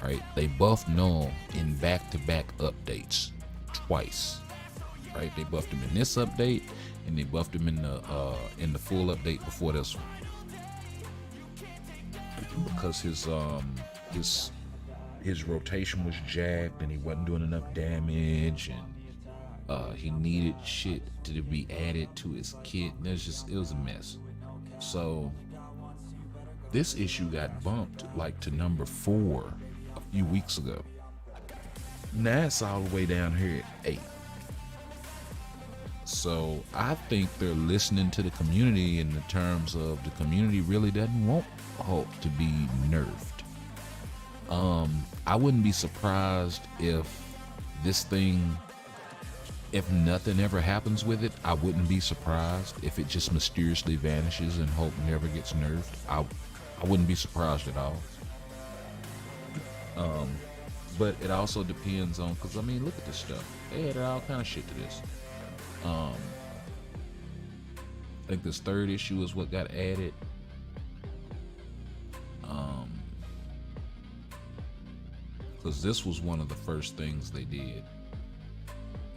right? They buffed Null in back-to-back updates twice, right? They buffed him in this update, and they buffed him in the full update before this one, because his rotation was jacked and he wasn't doing enough damage, and he needed shit to be added to his kit. And it was a mess. So this issue got bumped like to number 4 a few weeks ago. Now it's all the way down here at 8. So I think they're listening to the community in the terms of the community really doesn't want Hulk to be nerfed. I wouldn't be surprised if this thing, if nothing ever happens with it, I wouldn't be surprised if it just mysteriously vanishes and Hulk never gets nerfed. I wouldn't be surprised at all. But it also depends on, because I mean, look at this stuff. They added all kind of shit to this. I think this 3rd issue is what got added. Because this was one of the first things they did.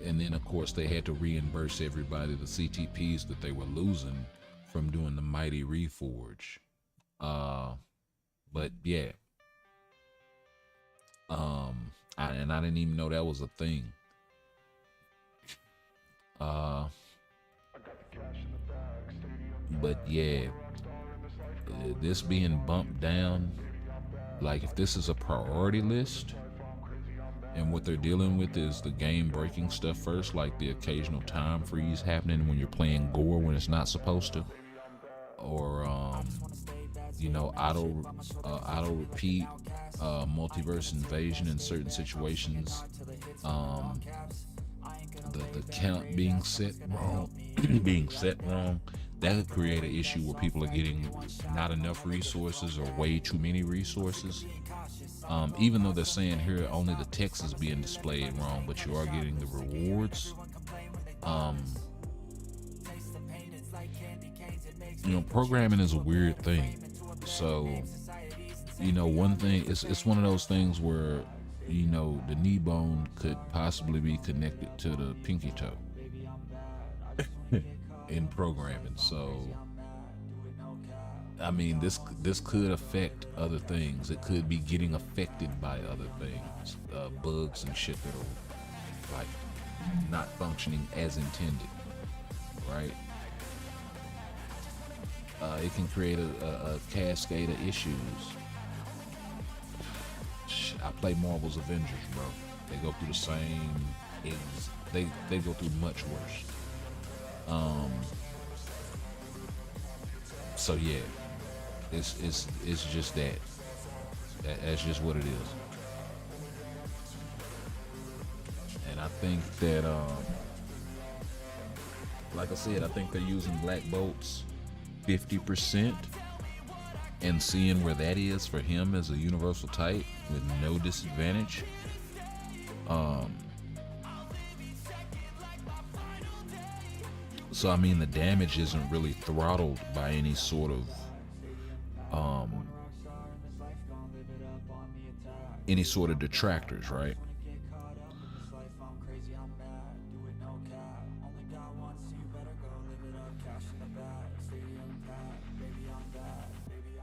And then of course they had to reimburse everybody the CTPs that they were losing from doing the Mighty Reforge. But yeah. I didn't even know that was a thing. But yeah, this being bumped down, like if this is a priority list and what they're dealing with is the game breaking stuff first, like the occasional time freeze happening when you're playing gore when it's not supposed to, or auto repeat, multiverse invasion in certain situations, the count being set wrong, that could create an issue where people are getting not enough resources or way too many resources. Even though they're saying here only the text is being displayed wrong, but you are getting the rewards. Programming is a weird thing. So, one thing, it's one of those things where, the knee bone could possibly be connected to the pinky toe in programming. So I mean, this could affect other things. It could be getting affected by other things, bugs and shit that'll like not functioning as intended, right? It can create a cascade of issues. I play Marvel's Avengers, bro. They go through the same. They go through much worse. So yeah, it's just that. That's just what it is. And I think that, like I said, I think they're using Black Bolt's 50% and seeing where that is for him as a universal type with no disadvantage. So I mean, the damage isn't really throttled by any sort of detractors, right?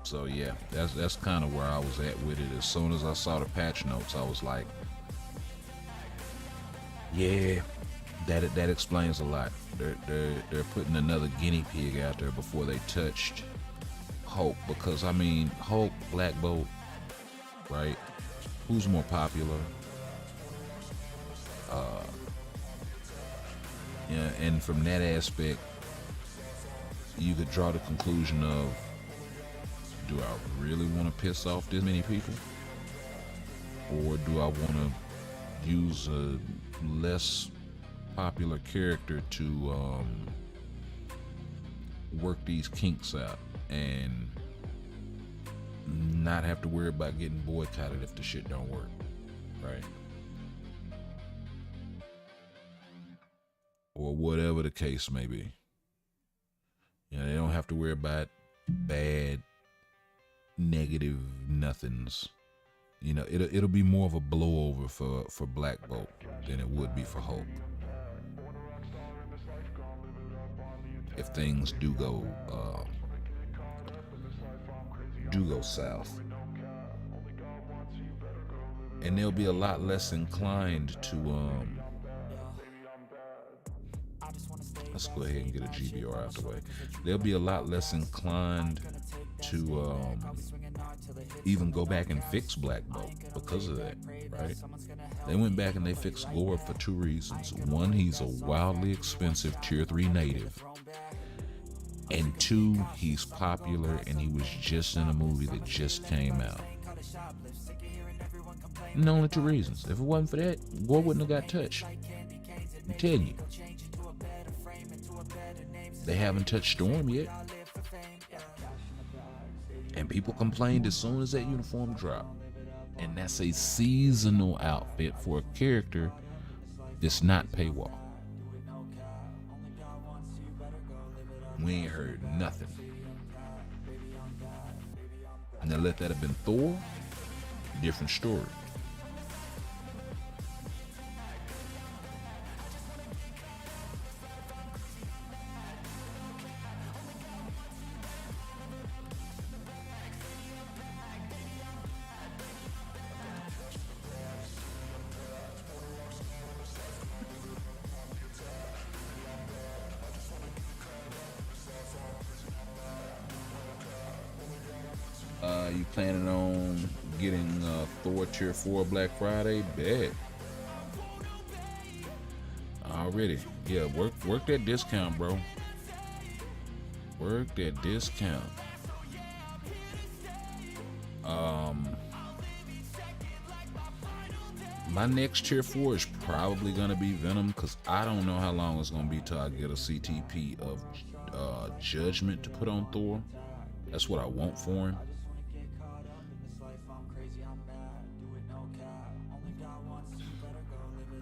So yeah, that's kind of where I was at with it. As soon as I saw the patch notes, I was like, yeah, that explains a lot. They're putting another guinea pig out there before they touched Hulk, because I mean, Hulk, Black Bolt, right? Who's more popular? Yeah, and from that aspect, you could draw the conclusion of, do I really want to piss off this many people? Or do I want to use a less popular character to work these kinks out and not have to worry about getting boycotted if the shit don't work, right? Or whatever the case may be. You know, they don't have to worry about bad, negative nothings. You know, it'll be more of a blowover for Black Bolt than it would be for Hulk. If things do go south. And they'll be a lot less inclined to let's go ahead and get a GBR out the way. They'll be a lot less inclined to even go back and fix Black Bolt because of that, right? They went back and they fixed Gore for two reasons. One, he's a wildly expensive tier 3 native. And two, he's popular and he was just in a movie that just came out. And only two reasons. If it wasn't for that, Gore wouldn't have got touched. I'm telling you. They haven't touched Storm yet. And people complained as soon as that uniform dropped. And that's a seasonal outfit for a character that's not paywall. We ain't heard nothing. Now let that have been Thor, different story. You planning on getting Thor Tier 4 Black Friday? Bet. Already. Yeah, work that discount, bro. Work that discount. My next Tier 4 is probably gonna be Venom, because I don't know how long it's gonna be till I get a CTP of Judgment to put on Thor. That's what I want for him.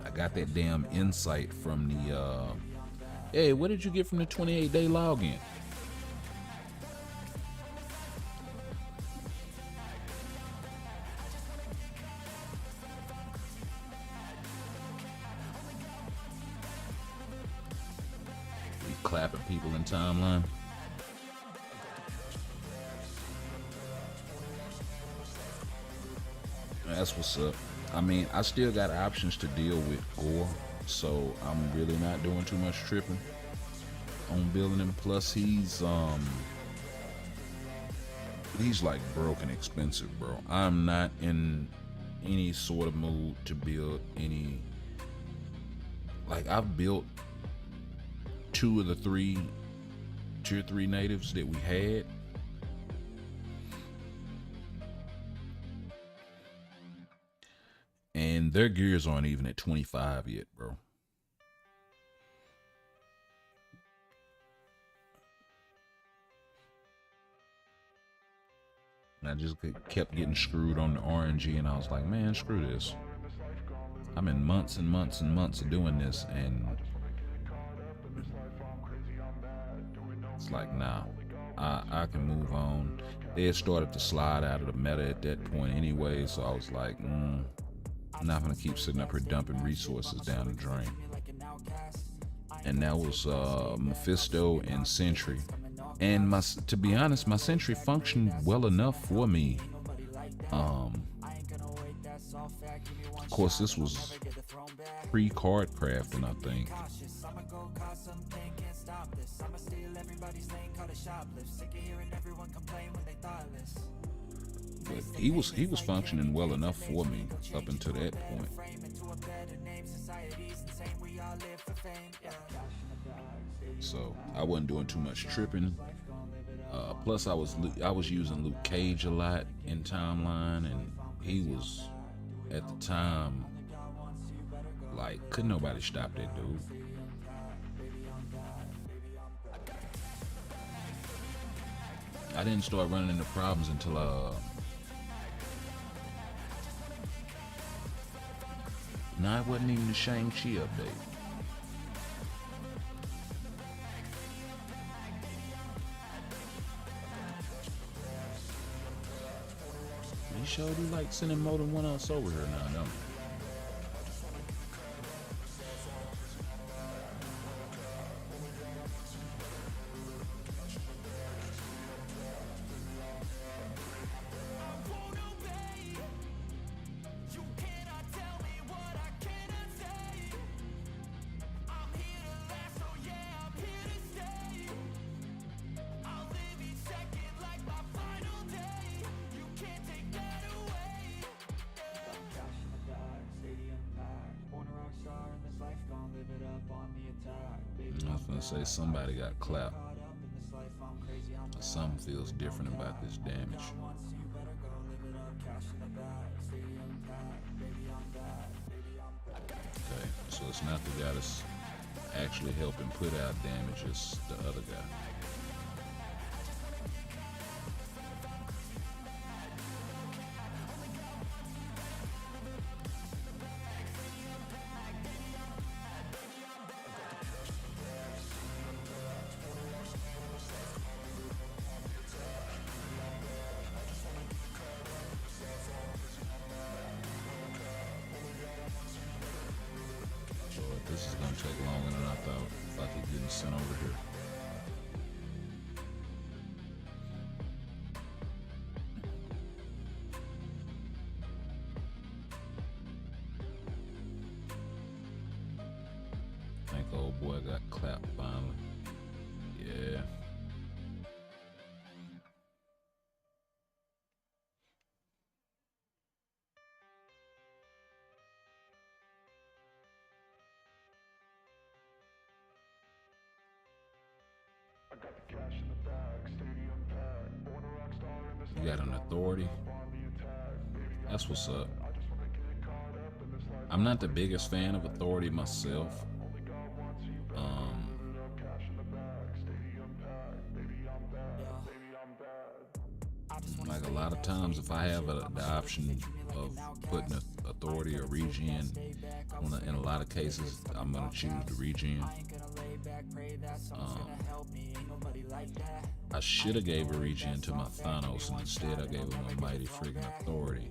I got that damn insight from the hey, what did you get from the 28-day login? We clapping people in timeline. That's what's up. I mean, I still got options to deal with gore, so I'm really not doing too much tripping on building him. Plus, he's like broken expensive, bro. I'm not in any sort of mood to build any. Like, I've built two of the tier 3 natives that we had. And their gears aren't even at 25 yet, bro. And I just kept getting screwed on the RNG, and I was like, man, screw this. I'm in months and months and months of doing this, and it's like, nah, I can move on. They had started to slide out of the meta at that point anyway, so I was like, I'm not gonna keep sitting up here dumping resources down the drain. And that was Mephisto and Sentry. And to be honest, my Sentry functioned well enough for me. Of course, this was pre-card crafting, I think. But he was functioning well enough for me up until that point. So I wasn't doing too much tripping. Plus, I was using Luke Cage a lot in timeline, and he was at the time like, couldn't nobody stop that dude. I didn't start running into problems until no, it wasn't even the Shang-Chi update. You sure do like sending more than one else over here now, don't you? I was gonna say somebody got clapped. Something feels different about this damage. Okay, so it's not the guy that's actually helping put out damage, it's the other guy. This is gonna take longer than I thought if I keep getting sent over here. I think old boy got clapped finally. Yeah. You got an authority. That's what's up. I'm not the biggest fan of authority myself. Like a lot of times, if I have the option of putting authority or regen, in a lot of cases, I'm gonna choose the regen. I should have gave a regen to my Thanos, and instead I gave him a mighty friggin' authority.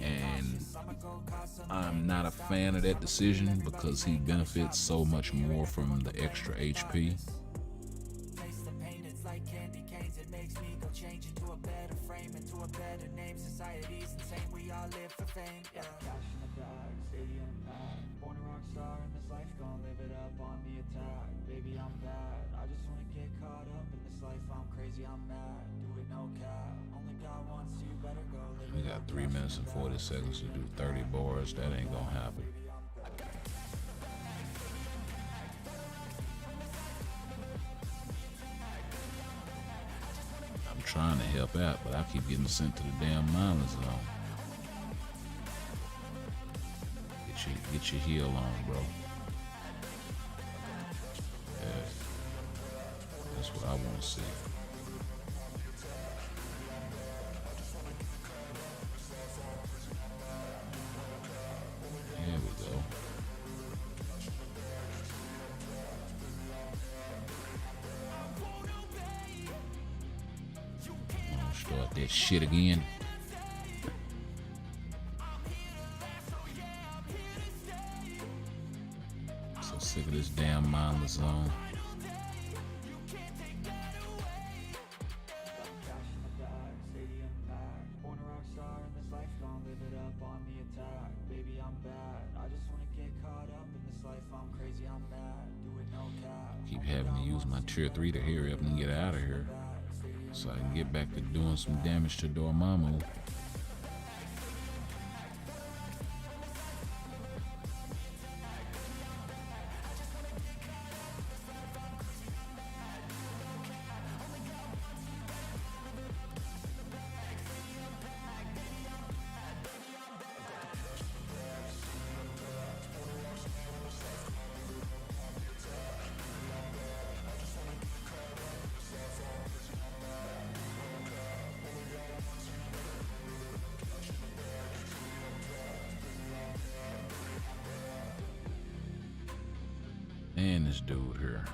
And I'm not a fan of that decision because he benefits so much more from the extra HP. fame, yeah. Cash in the bag, stadium packed. Born a rock star in this life, gon' live it up on the attack. Baby, I'm bad, I just wanna get caught up in this life. I'm crazy, I'm mad, do it no cap. Only God wants you, better go live We it got up. 3 minutes and 40 seconds to do 30 bars. That ain't gonna happen. I'm trying to help out, but I keep getting sent to the damn mindless zone. Get your heel on, bro. Yeah. That's what I want to see. There we go. I'm gonna start that shit again. So sick of this damn mindless zone. Keep having to use my tier 3 to hurry up and get out of here so I can get back to doing some damage to Dormammu. And this dude here.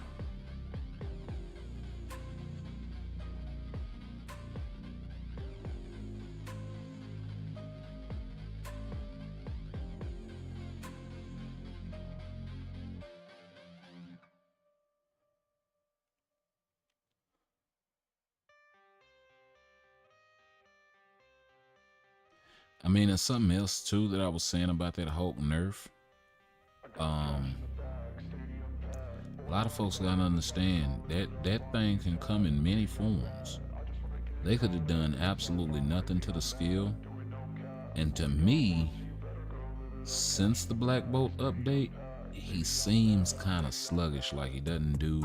I mean, there's something else too that I was saying about that Hulk nerf. A lot of folks gotta understand that thing can come in many forms. They could have done absolutely nothing to the skill, and to me, since the Black Bolt update, he seems kind of sluggish. Like he doesn't do.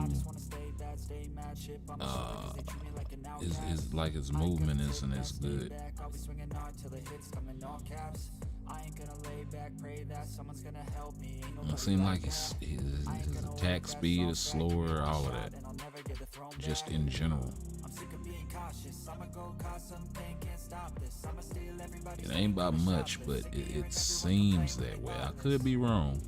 Is like his movement isn't as good. It seems like his attack speed is slower, all of that. Just in general. It ain't about much, but it seems that way. I could be wrong.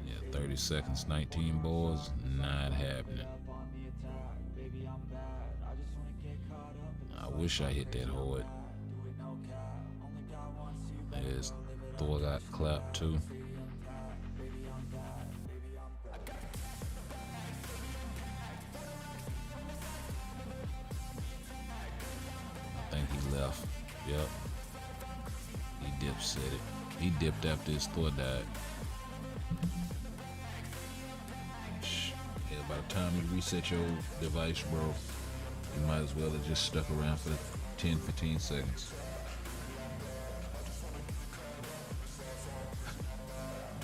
Yeah, 30 seconds, 19 balls, not happening. I wish I hit that hard. Yes, Thor got clapped too. I think he left. Yep. He dipset it. He dipped after his Thor died. Yeah, by the time you reset your device, bro, you might as well have just stuck around for 10-15 seconds.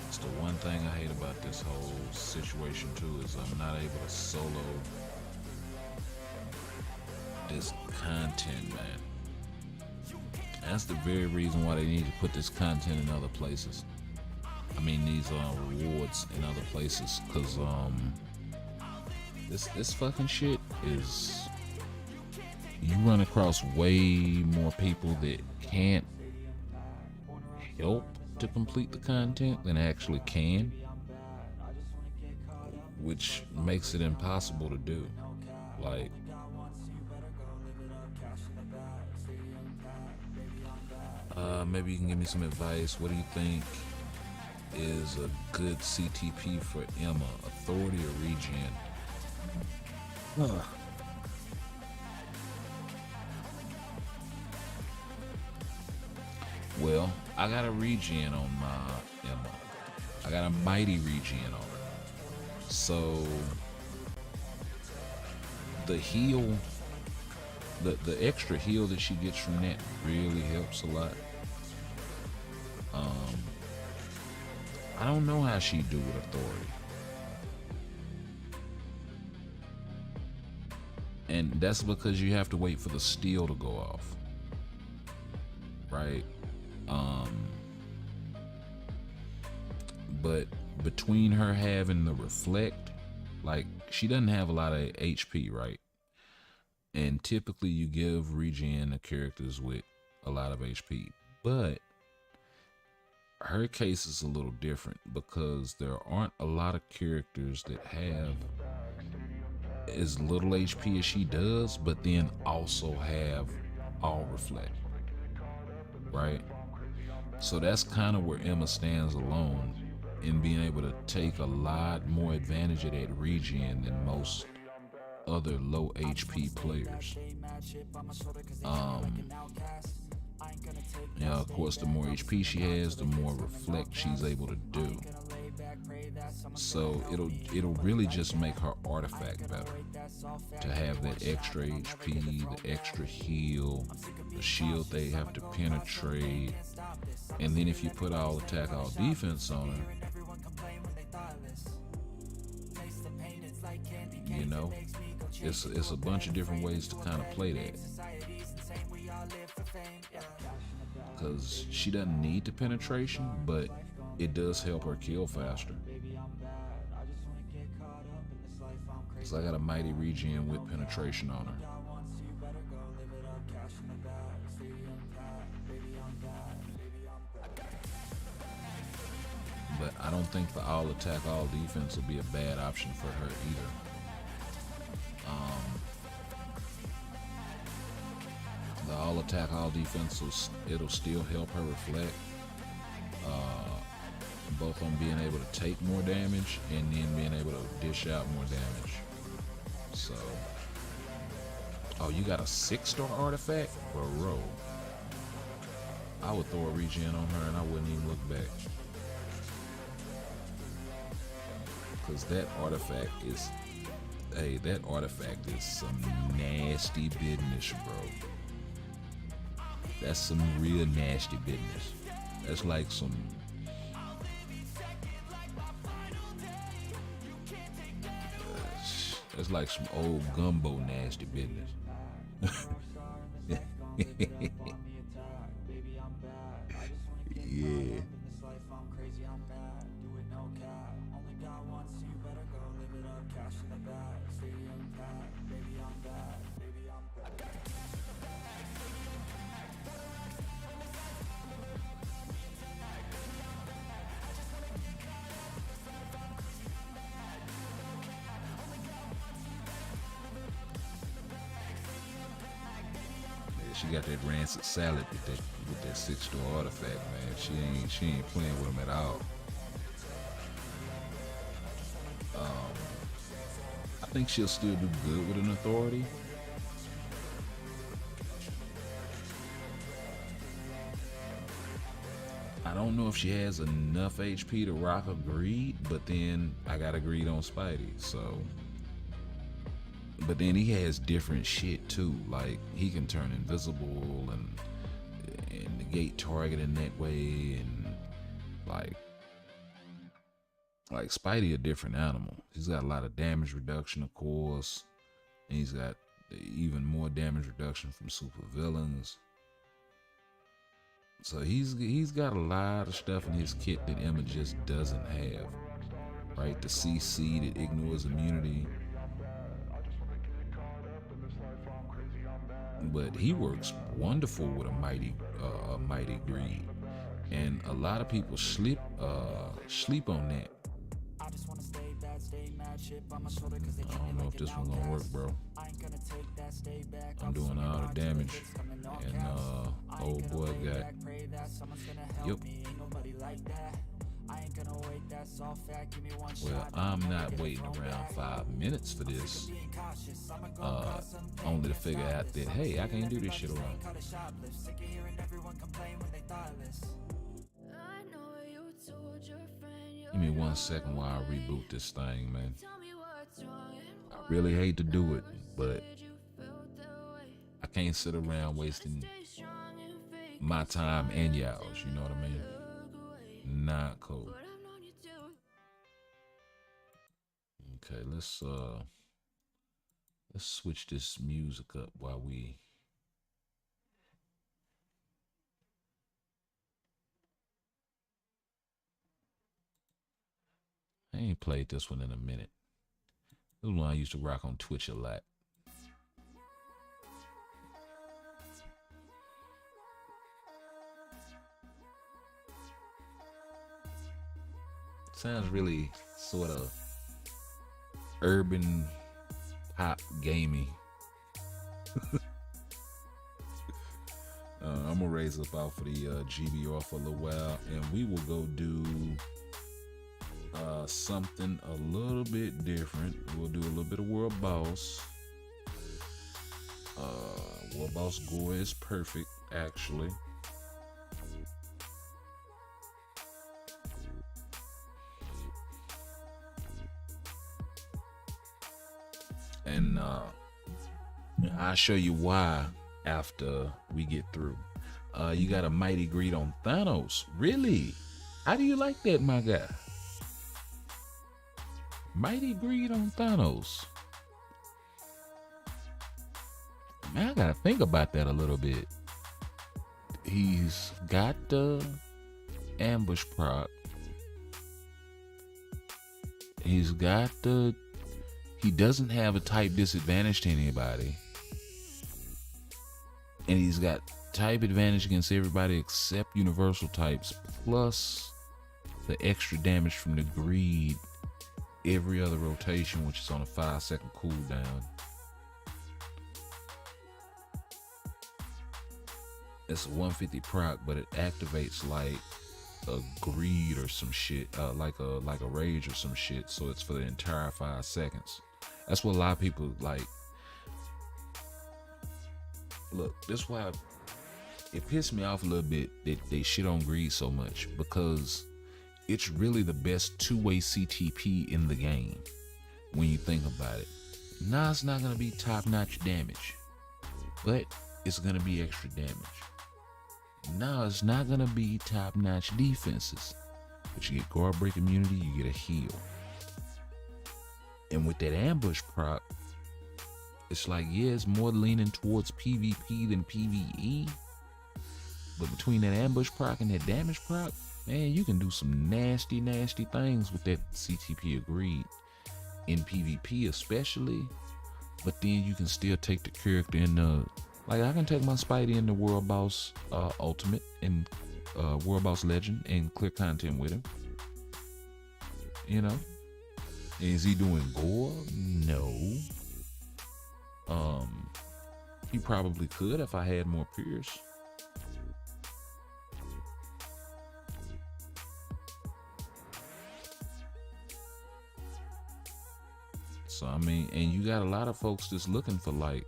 It's the one thing I hate about this whole situation too, is I'm not able to solo this content, man. That's the very reason why they need to put this content in other places. I mean, these rewards in other places, cause this fucking shit is, you run across way more people that can't help to complete the content than actually can, which makes it impossible to do. Like, maybe you can give me some advice. What do you think is a good CTP for Emma, Authority or Regen? Ugh. Well, I got a regen on my Emma. I got a mighty regen on her. So the heal, the extra heal that she gets from that really helps a lot. I don't know how she do with authority. And that's because you have to wait for the steel to go off. Right? But between her having the reflect, like she doesn't have a lot of HP, right? And typically you give regen to characters with a lot of HP. But her case is a little different because there aren't a lot of characters that have as little HP as she does, but then also have all reflect, right? So that's kind of where Emma stands alone in being able to take a lot more advantage of that regen than most other low HP players. Yeah, of course, the more HP she has, the more reflect she's able to do. So it'll really just make her artifact better. To have that extra HP, the extra heal, the shield they have to penetrate, and then if you put all attack, all defense on her, you know, it's a bunch of different ways to kind of play that. Because she doesn't need the penetration, but it does help her kill faster. So I got a mighty regen with penetration on her. But I don't think the all attack, all defense will be a bad option for her either. The all attack, all defense, it'll still help her reflect. Both on being able to take more damage and then being able to dish out more damage. So, oh, you got a 6-star artifact? Bro, I would throw a regen on her and I wouldn't even look back. Because that artifact is, hey, that artifact is some nasty business, bro. That's some real nasty business. That's like some, that's like some old gumbo nasty business. Yeah. She got that rancid salad with that 6-star artifact, man. She ain't playing with them at all. I think she'll still do good with an authority. I don't know if she has enough HP to rock a greed, but then I got a greed on Spidey, so. But then he has different shit too, like he can turn invisible and negate target in that way, and like Spidey a different animal. He's got a lot of damage reduction, of course, and he's got even more damage reduction from super villains. So he's got a lot of stuff in his kit that Emma just doesn't have. Right, the CC that ignores immunity. But he works wonderful with a mighty greed, and a lot of people sleep on that. I don't know if this one's gonna work, bro. I'm doing all the damage, and old boy got, yep. I ain't gonna wait, that's all fact. Give me one Well, shot. I'm not waiting around 5 minutes for this. Only to figure out that, hey, I can't do this shit alone. Give me 1 second while I reboot this thing, man. I really hate to do it, but I can't sit around wasting my time and y'all's, you know what I mean? Not cool. Okay, let's switch this music up while we I ain't played this one in a minute. This one I used to rock on Twitch a lot. Sounds really sort of urban pop gamey. I'm gonna raise up off of the GBR for a little while, and we will go do something a little bit different. We'll do a little bit of World Boss. World Boss Gore is perfect, actually. And I'll show you why after we get through. You got a mighty greed on Thanos. Really? How do you like that, my guy? Mighty greed on Thanos. Man, I gotta think about that a little bit. He's got the ambush proc. He's got the... He doesn't have a type disadvantage to anybody. And he's got type advantage against everybody except universal types, plus the extra damage from the greed every other rotation, which is on a 5-second cooldown. It's a 150 proc, but it activates like a greed or some shit, like a rage or some shit. So it's for the entire 5 seconds. That's what a lot of people like. Look, this is why it pissed me off a little bit that they shit on greed so much, because it's really the best two-way CTP in the game when you think about it. Nah, it's not gonna be top-notch damage, but it's gonna be extra damage. Nah, it's not gonna be top-notch defenses, but you get guard break immunity, you get a heal. And with that ambush proc, it's like, yeah, it's more leaning towards PvP than PvE, but between that ambush proc and that damage proc, man, you can do some nasty, nasty things with that CTP agreed in PvP especially. But then you can still take the character in the, like I can take my Spidey in the World Boss Ultimate and World Boss Legend and clear content with him. You know, is he doing gore? No. He probably could if I had more peers. So I mean, and you got a lot of folks that's looking for, like,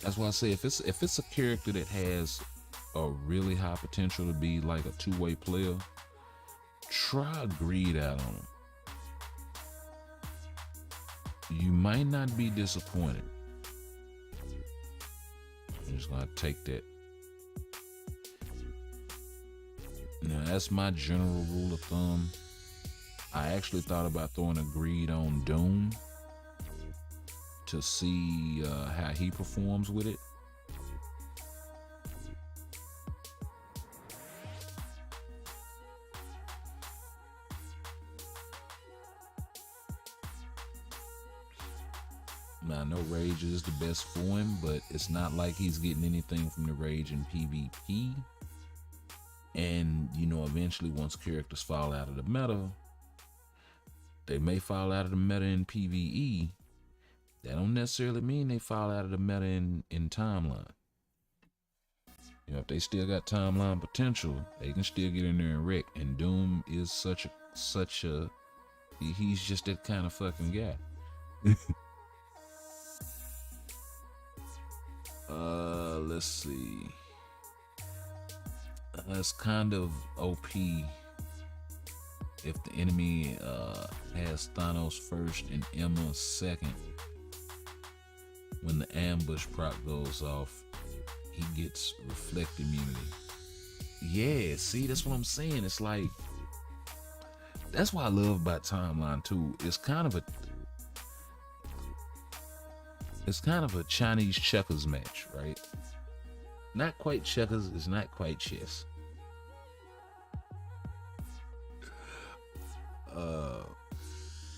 that's why I say if it's a character that has a really high potential to be like a two-way player, try greed out on him. You might not be disappointed. I'm just gonna take that. Now that's my general rule of thumb. I actually thought about throwing a greed on Doom to see how he performs with it. Now, I know Rage is the best for him, but it's not like he's getting anything from the Rage in PvP. And, you know, eventually once characters fall out of the meta, they may fall out of the meta in PvE. That don't necessarily mean they fall out of the meta in timeline. You know, if they still got timeline potential, they can still get in there and wreck. And Doom is such a he's just that kind of fucking guy. Let's see. It's kind of OP if the enemy has Thanos first and Emma second. When the ambush proc goes off, he gets reflect immunity. Yeah, see, that's what I'm saying. It's like, that's what I love about timeline too. It's kind of a Chinese checkers match, right? Not quite checkers, it's not quite chess.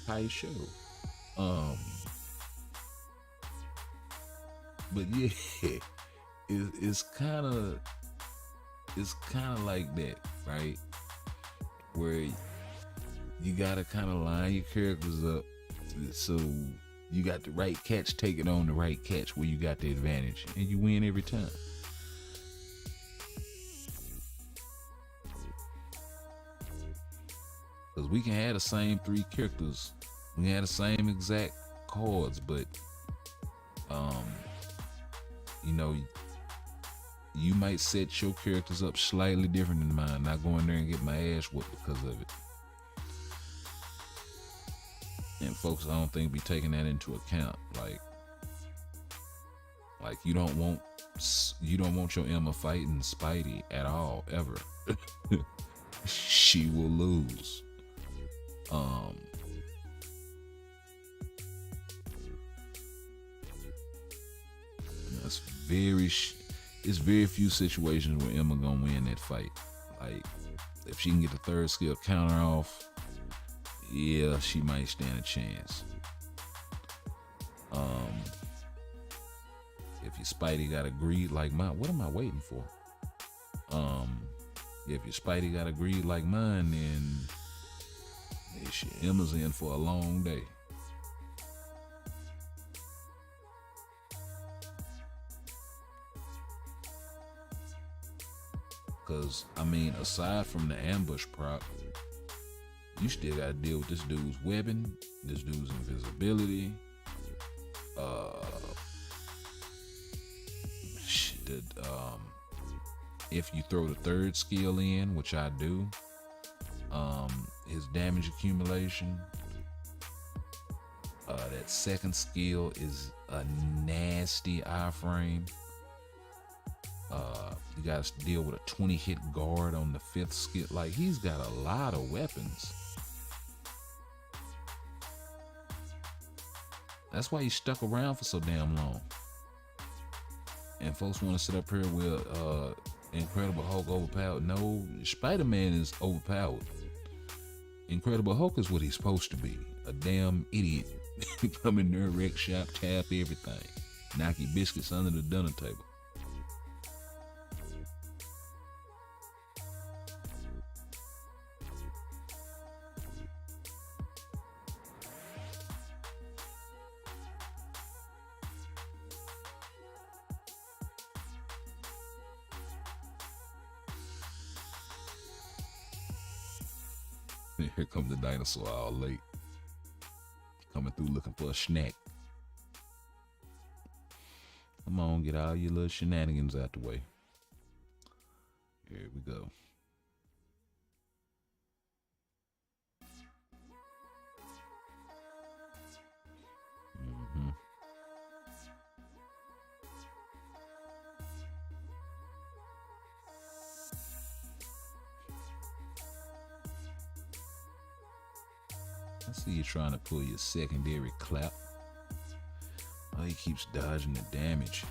High show. But yeah, it's kind of like that, right? Where you gotta kind of line your characters up so you got the right catch, take it on the right catch where you got the advantage, and you win every time. Because we can have the same 3 characters, we can have the same exact cards, but you know, you might set your characters up slightly different than mine. Not go in there and get my ass whooped because of it. And folks, I don't think be taking that into account. Like you don't want your Emma fighting Spidey at all, ever. She will lose. It's very few situations where Emma gonna win that fight. Like, if she can get the 3rd skill counter off, yeah, she might stand a chance. If your Spidey got a greed like mine, what am I waiting for? If your Spidey got a greed like mine, then Emma's in for a long day. Because, I mean, aside from the ambush prop, you still got to deal with this dude's weapon, this dude's invisibility, if you throw the 3rd skill in, which I do, his damage accumulation. That 2nd skill is a nasty iframe. You guys deal with a 20 hit guard on the 5th skill. Like, he's got a lot of weapons. That's why he stuck around for so damn long. And folks want to sit up here with Incredible Hulk overpowered. No, Spider-Man is overpowered. Incredible Hulk is what he's supposed to be. A damn idiot. Come in there, wreck shop, tap everything. Knock your biscuits under the dinner table. Here comes the dinosaur all late. Coming through looking for a snack. Come on, get all your little shenanigans out the way. Here we go. I see you trying to pull your secondary clap. Oh, he keeps dodging the damage.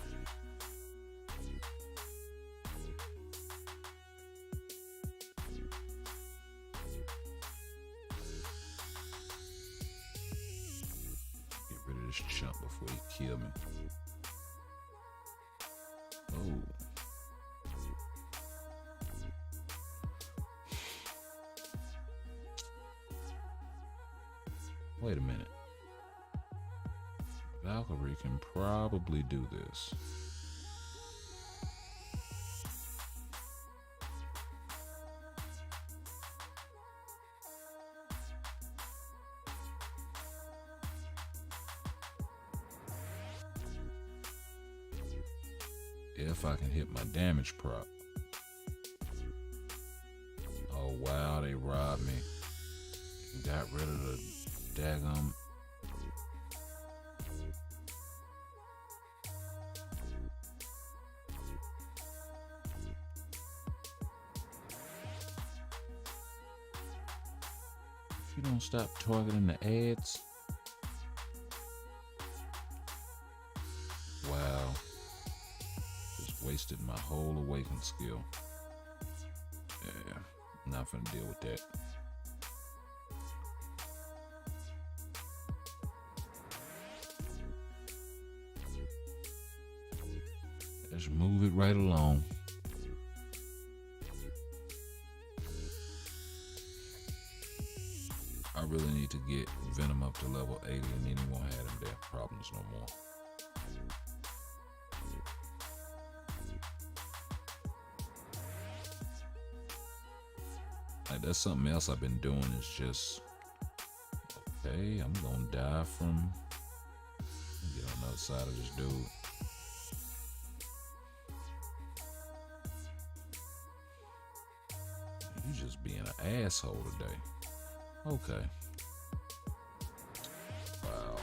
Get rid of this chump before he kill me. Oh. Wait a minute. Valkyrie can probably do this. if I can hit my damage prop. Oh wow, they robbed me. Got rid of the daggum. If you don't stop targeting the ads. Wow. Just wasted my whole awaken skill. Yeah, not gonna deal with that. Let's move it right along. I really need to get Venom up to level 80 and then he won't have them damn problems no more. Like, that's something else I've been doing is just, okay, I'm gonna die from, get on the other side of this dude. You just being an asshole today. Okay. Wow.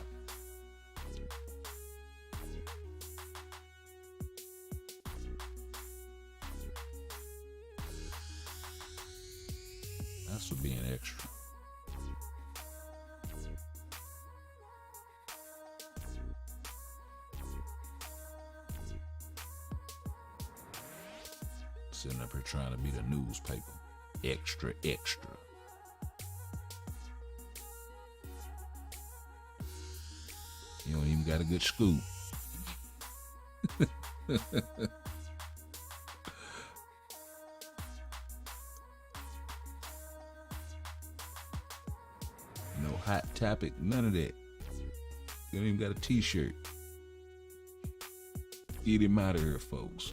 That's for being extra. Sitting up here trying to be the newspaper. Extra, extra. You don't even got a good scoop. No hot topic, none of that. You don't even got a t-shirt. Get him out of here, folks.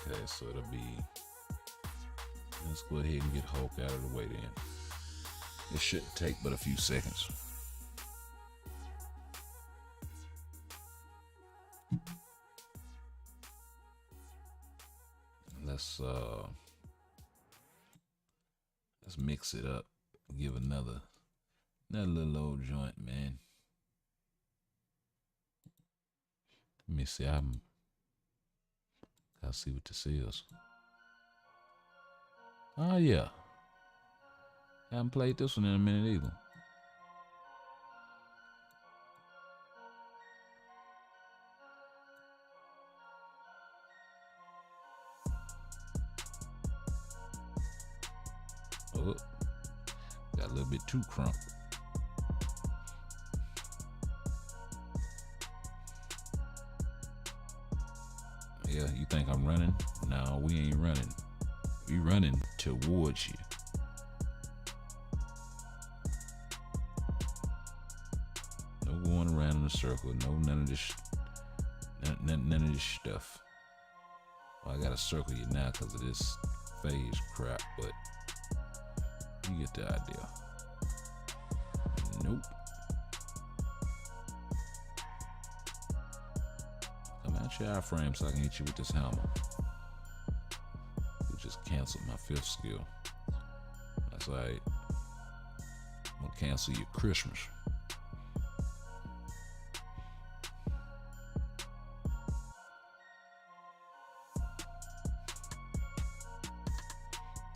Okay, so it'll be, let's go ahead and get Hulk out of the way then. It shouldn't take but a few seconds. Let's mix it up. Give another little old joint, man. Let me see. I'll see what this is. Oh yeah. Haven't played this one in a minute either. Oh, got a little bit too crump. Yeah, you think I'm running? No, we ain't running. We running towards you. No going around in a circle. No, none of this. None of this stuff. Well, I gotta circle you now because of this phase crap, but you get the idea. Nope. Come out your iframe so I can hit you with this hammer. You just canceled my 5th skill. That's alright. I'm gonna cancel your Christmas.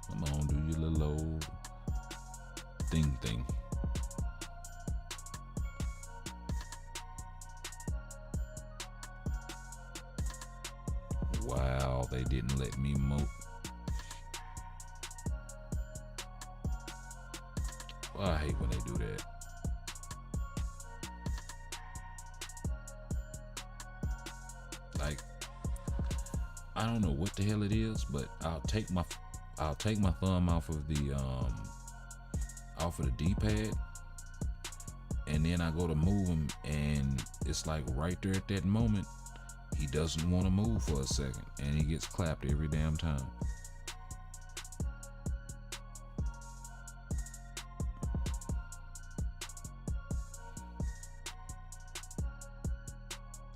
Come on, do your little old thing. Wow, they didn't let me moat. Oh, I hate when they do that. Like, I don't know what the hell it is, but I'll take my thumb off of the D-pad, and then I go to move them, and it's like right there at that moment, he doesn't want to move for a second, and he gets clapped every damn time.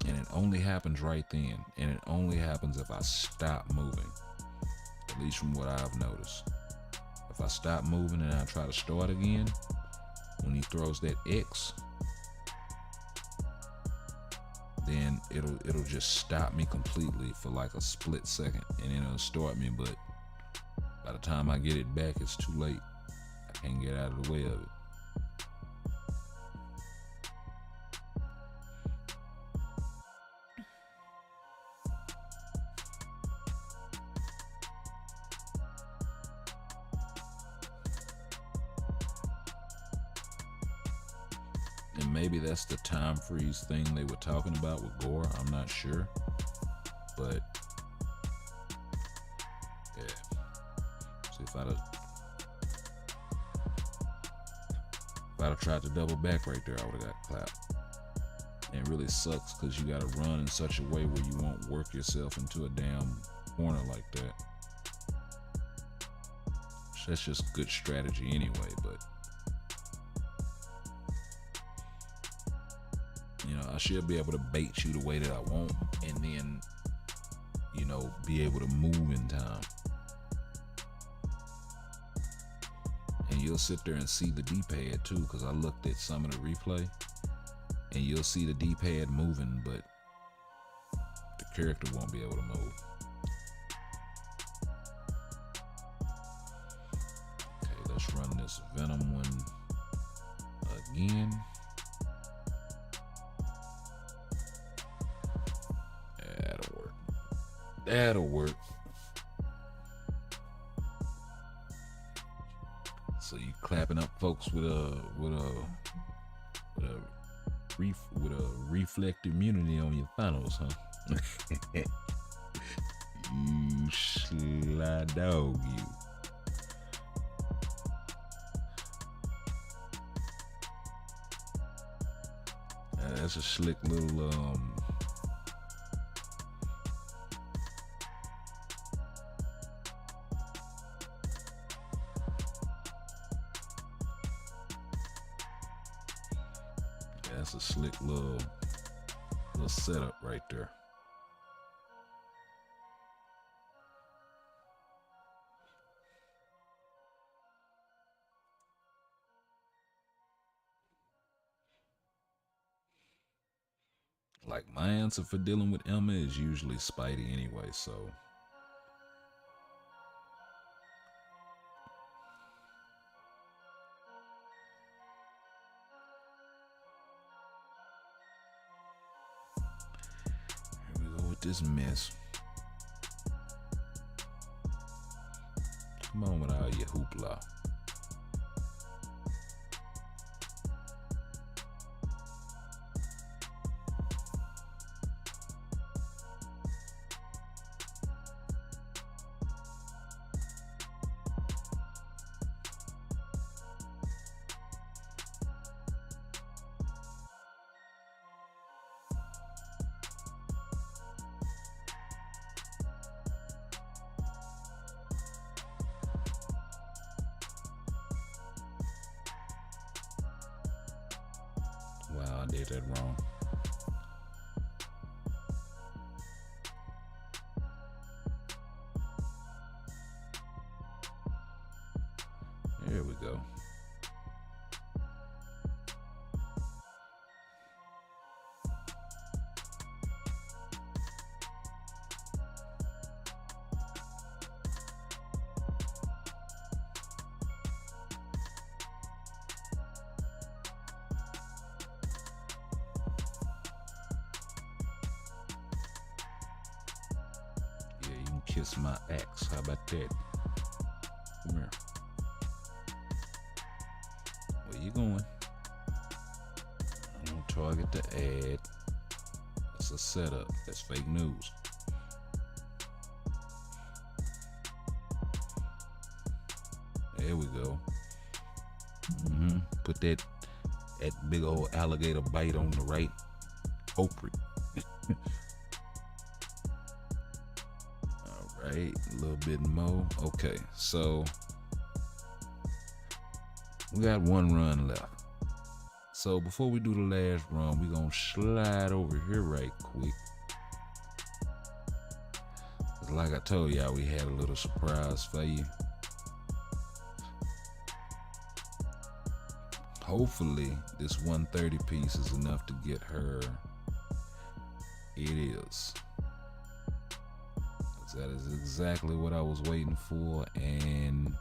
And it only happens right then, and it only happens if I stop moving, at least from what I've noticed. If I stop moving and I try to start again, when he throws that X, then it'll just stop me completely for like a split second, and then it'll start me, but by the time I get it back, it's too late. I can't get out of the way of it. And maybe that's the time freeze thing they were talking about with Gore. I'm not sure. But yeah. See, if I'd have tried to double back right there, I would have got clapped. And it really sucks because you gotta run in such a way where you won't work yourself into a damn corner like that. That's just good strategy anyway, but you know, I should be able to bait you the way that I want, and then, you know, be able to move in time. And you'll sit there and see the D-pad too, because I looked at some of the replay, and you'll see the D-pad moving, but the character won't be able to move. Okay, let's run this Venom one again. That'll work. So you clapping up folks with a reflect immunity on your funnels, huh? You sly dog, you. That's a slick little that's a slick little setup right there. Like, my answer for dealing with Emma is usually Spidey anyway, so here we go with this mess. Come on with all your hoopla. Wow, I did that wrong. There we go. Kiss my axe. How about that? Come here. Where you going? I'm gonna target the ad. That's a setup. That's fake news. There we go. Put that big old alligator bite on the right. culprit. All right, a little bit more. Okay, so we got one run left. So before we do the last run, we're gonna slide over here right quick. Like I told y'all, we had a little surprise for you. Hopefully this 130 piece is enough to get her. It is. That is exactly what I was waiting for, and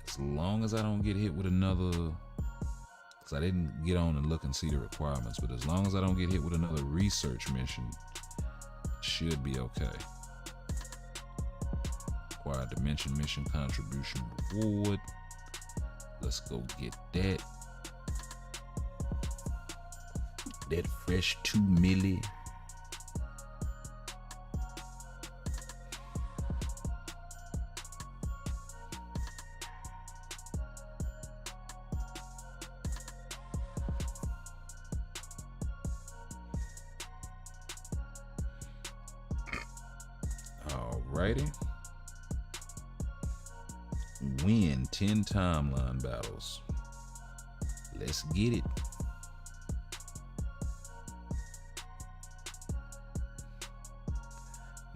as long as I don't get hit with another, because I didn't get on and look and see the requirements, but as long as I don't get hit with another research mission, it should be okay. Acquired dimension mission contribution reward. Let's go get that. That fresh 2 milli. Alrighty. Win 10 timeline battles. Let's get it.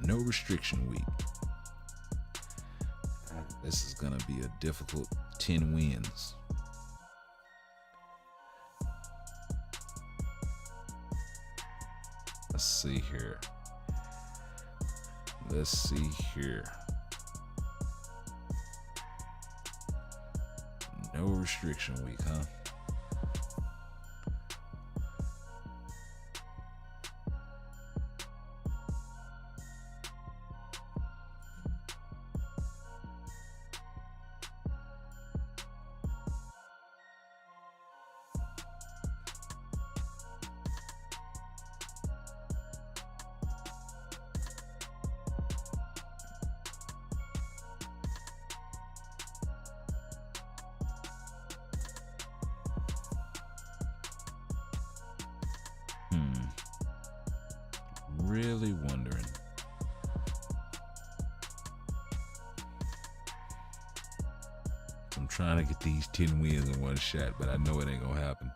No restriction week. This is gonna be a difficult 10 wins. Let's see here. Let's see here. No restriction week, huh? Really wondering. I'm trying to get these 10 wins in one shot, but I know it ain't gonna happen.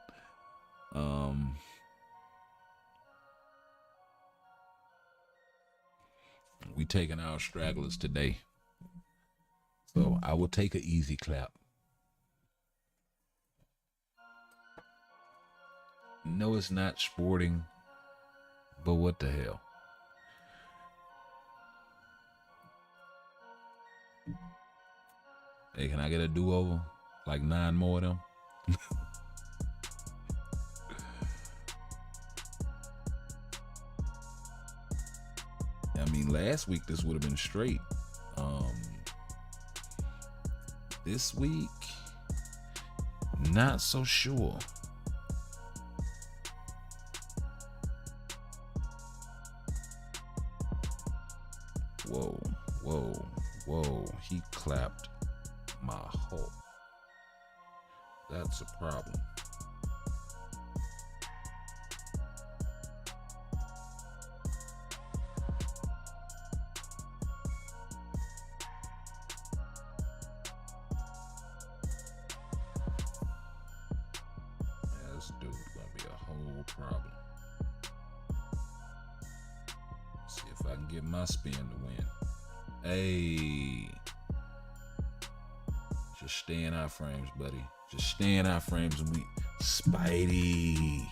We taking our stragglers today, so I will take an easy clap. No, it's not sporting, but what the hell? Hey, can I get a do-over? Like 9 more of them? I mean, last week this would have been straight. This week, not so sure. Whoa, whoa, whoa. He clapped my hole. That's a problem. This dude's gonna be a whole problem. See if I can get my spin to win. Hey. Just stay in our frames, buddy. Just stay in our frames and we... Spidey.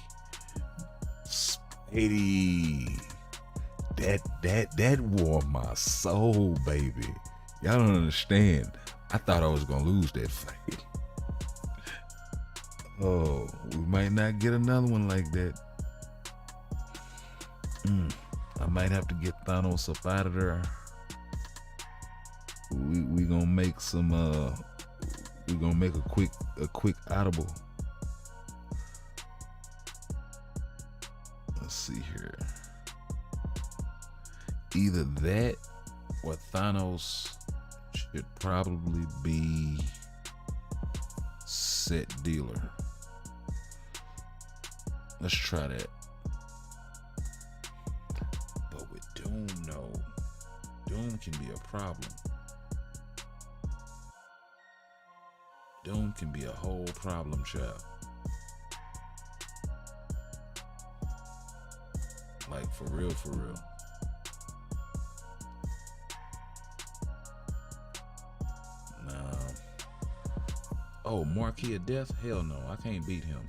That warmed my soul, baby. Y'all don't understand. I thought I was gonna lose that fight. Oh, we might not get another one like that. I might have to get Thanos up out of there. We gonna make some we gonna make a quick audible. Let's see here. Either that or Thanos should probably be set dealer. Let's try that. Doom, no. Doom can be a problem. Doom can be a whole problem, child. Like, for real, for real. Now, oh, Marquis of Death? Hell no, I can't beat him.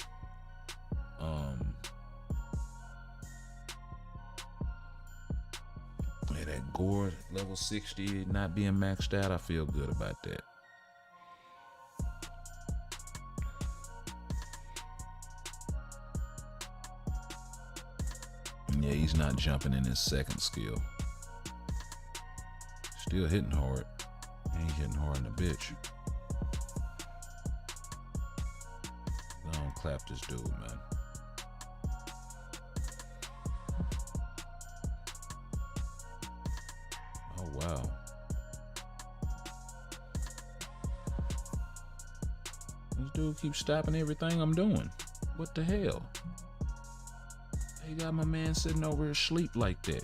Yeah, that Gore level 60 not being maxed out, I feel good about that. Yeah, he's not jumping in his second skill. Still hitting hard. Ain't hitting hard in the bitch. Don't clap this dude, man. Oh, wow. This dude keeps stopping everything I'm doing. What the hell? He got my man sitting over here asleep like that.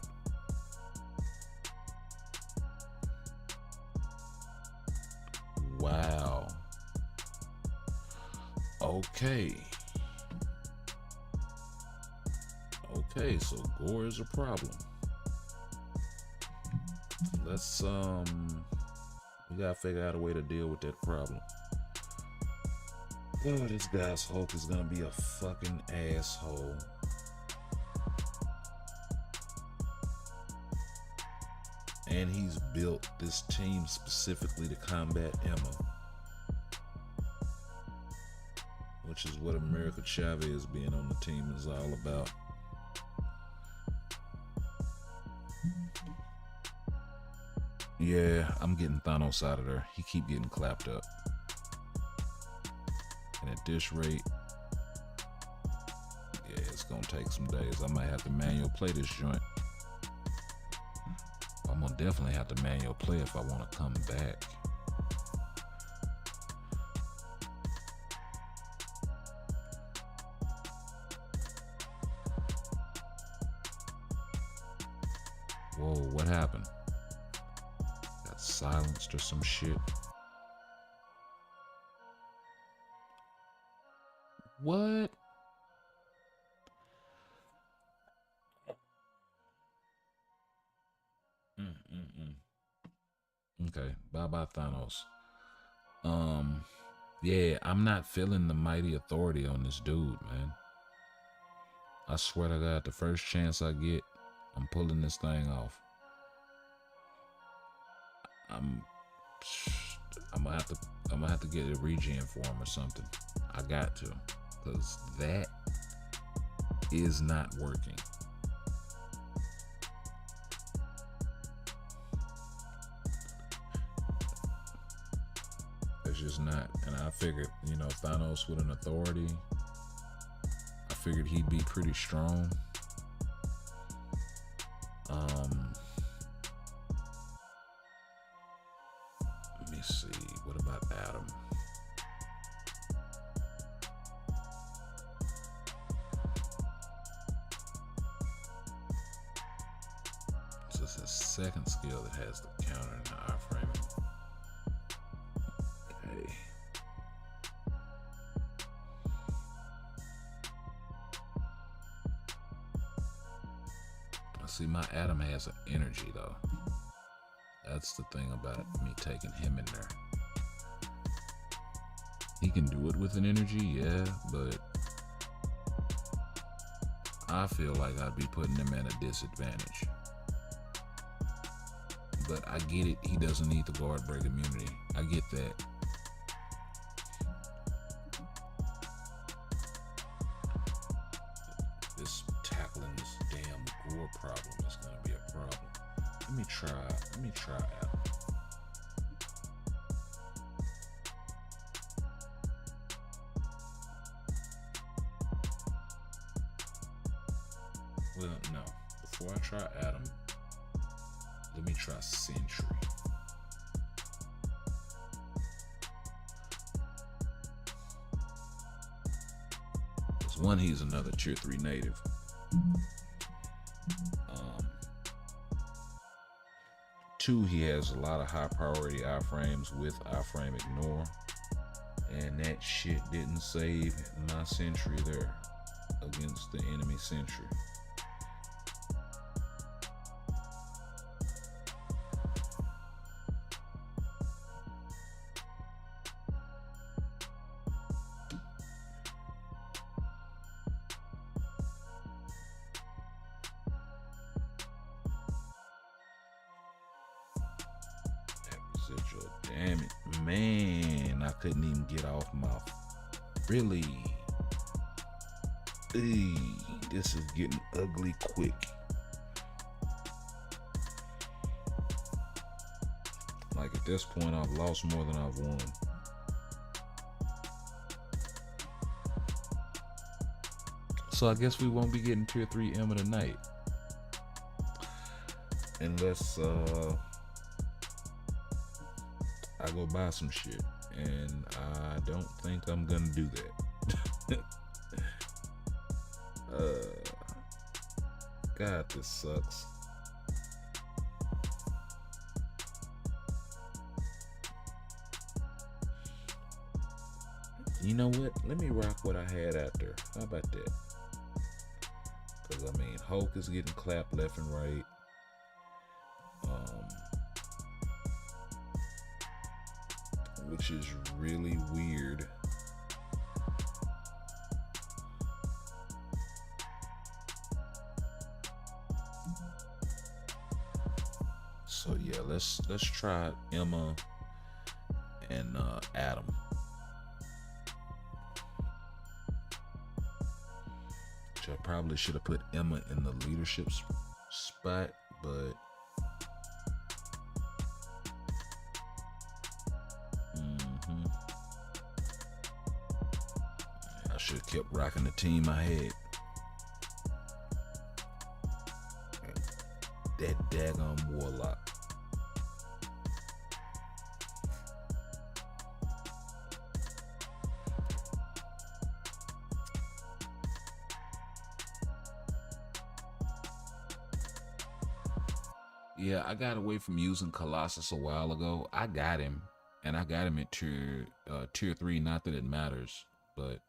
Wow. Okay. Okay, so Gore is a problem. Let's we gotta figure out a way to deal with that problem. Oh, this guy's Hulk is gonna be a fucking asshole. And he's built this team specifically to combat Emma, which is what America Chavez being on the team is all about. Yeah, I'm getting Thanos out of there. He keep getting clapped up. And at this rate, yeah, it's gonna take some days. I might have to manual play this joint. I'm gonna definitely have to manual play if I want to come back. Whoa, what happened? Got silenced or some shit? What? Okay, bye-bye Thanos. Yeah, I'm not feeling the mighty authority on this dude, man. I swear to God, the first chance I get, I'm pulling this thing off. I'm gonna have to get a regen for him or something. I got to, because that is not working. It's just not. And I figured, you know, Thanos with an authority, I figured he'd be pretty strong. Let me see. What about Adam? So it's his second skill that has the counter and the iframing. Okay. See, my Adam has an energy though. That's the thing about me taking him in there. He can do it with an energy, yeah, but I feel like I'd be putting him at a disadvantage. But I get it, he doesn't need the guard break immunity. I get that. This tackling this damn Gore problem is gonna be a problem. Let me try out. Well, no. Before I try Adam, let me try Sentry. Because one, he's another tier 3 native. Two, he has a lot of high priority iframes with iframe ignore. And that shit didn't save my sentry there against the enemy sentry. Residual damage. Man, I couldn't even get off my. Really? This is getting ugly quick. Like at this point, I've lost more than I've won. So I guess we won't be getting tier 3 Emma tonight. Unless I go buy some shit, and I don't think I'm gonna do that. God, this sucks. You know what? Let me rock what I had out there. How about that? Because I mean, Hulk is getting clapped left and right. Which is really weird. So yeah, let's try Emma and Adam. Which I probably should have put Emma in the leadership spot, but I should have kept rocking the team I had. That daggone warlock. Yeah, I got away from using Colossus a while ago. I got him, and I got him at tier 3. Not that it matters, but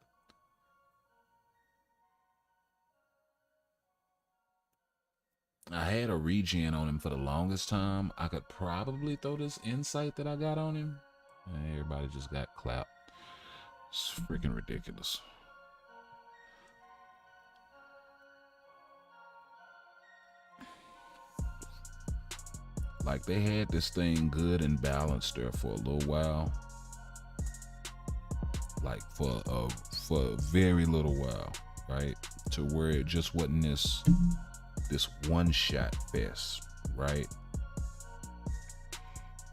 I had a regen on him for the longest time. I could probably throw this insight that I got on him, and everybody just got clapped. It's freaking ridiculous. Like, they had this thing good and balanced there for a little while. Like for a very little while, right? To where it just wasn't this one-shot fest, right?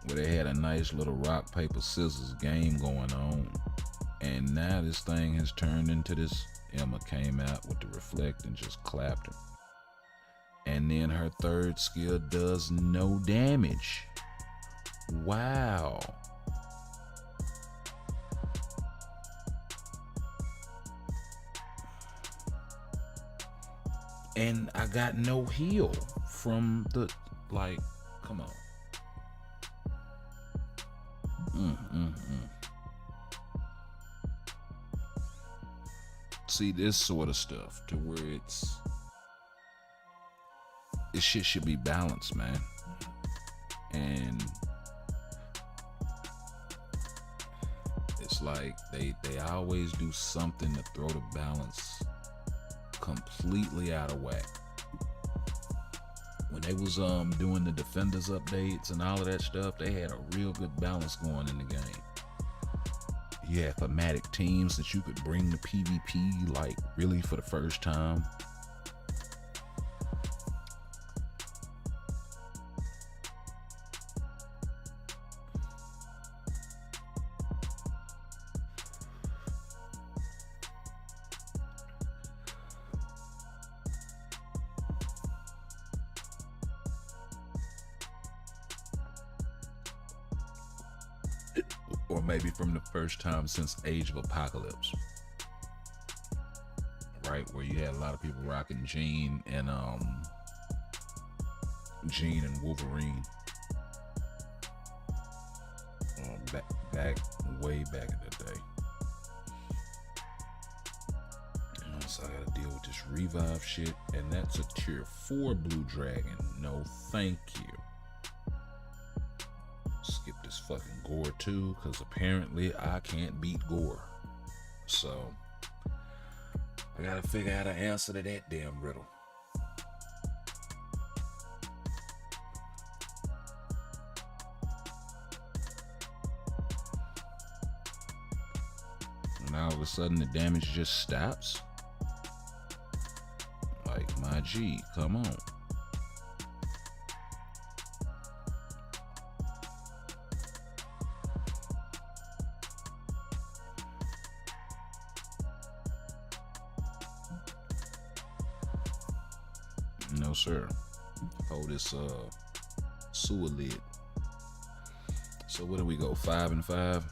Where they had a nice little rock, paper, scissors game going on. And now this thing has turned into this. Emma came out with the reflect and just clapped him. And then her third skill does no damage. Wow. And I got no heal from the, like, come on. See, this sort of stuff to where this shit should be balanced, man. And it's like they always do something to throw the balance completely out of whack. When they was doing the defenders updates and all of that stuff, they had a real good balance going in the game. You had thematic teams that you could bring to PvP like really for the first time. Or maybe from the first time since Age of Apocalypse, right? Where you had a lot of people rocking Jean and Wolverine. way back in the day. So I gotta deal with this revive shit, and that's a tier 4 blue dragon. No thank you. Skip this fucking gore too, because apparently I can't beat gore. So I gotta figure out an answer to that damn riddle. And all of a sudden the damage just stops. Like, my G, come on. No, sir. Hold this sewer lid. So where do we go? 5 and 5?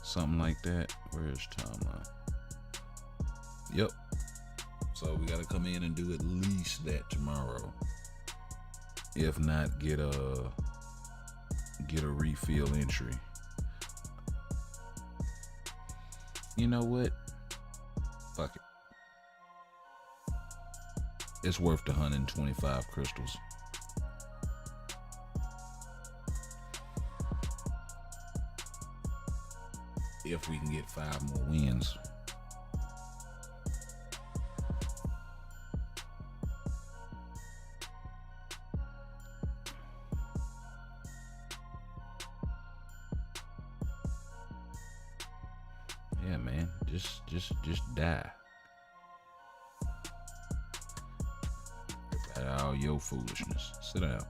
Something like that. Where's timeline? Yep. So we gotta come in and do at least that tomorrow. If not, get a refill entry. You know what? Fuck it. It's worth the 125 crystals. If we can get 5 more wins. Yeah, man. Just die. About all your foolishness. Sit down.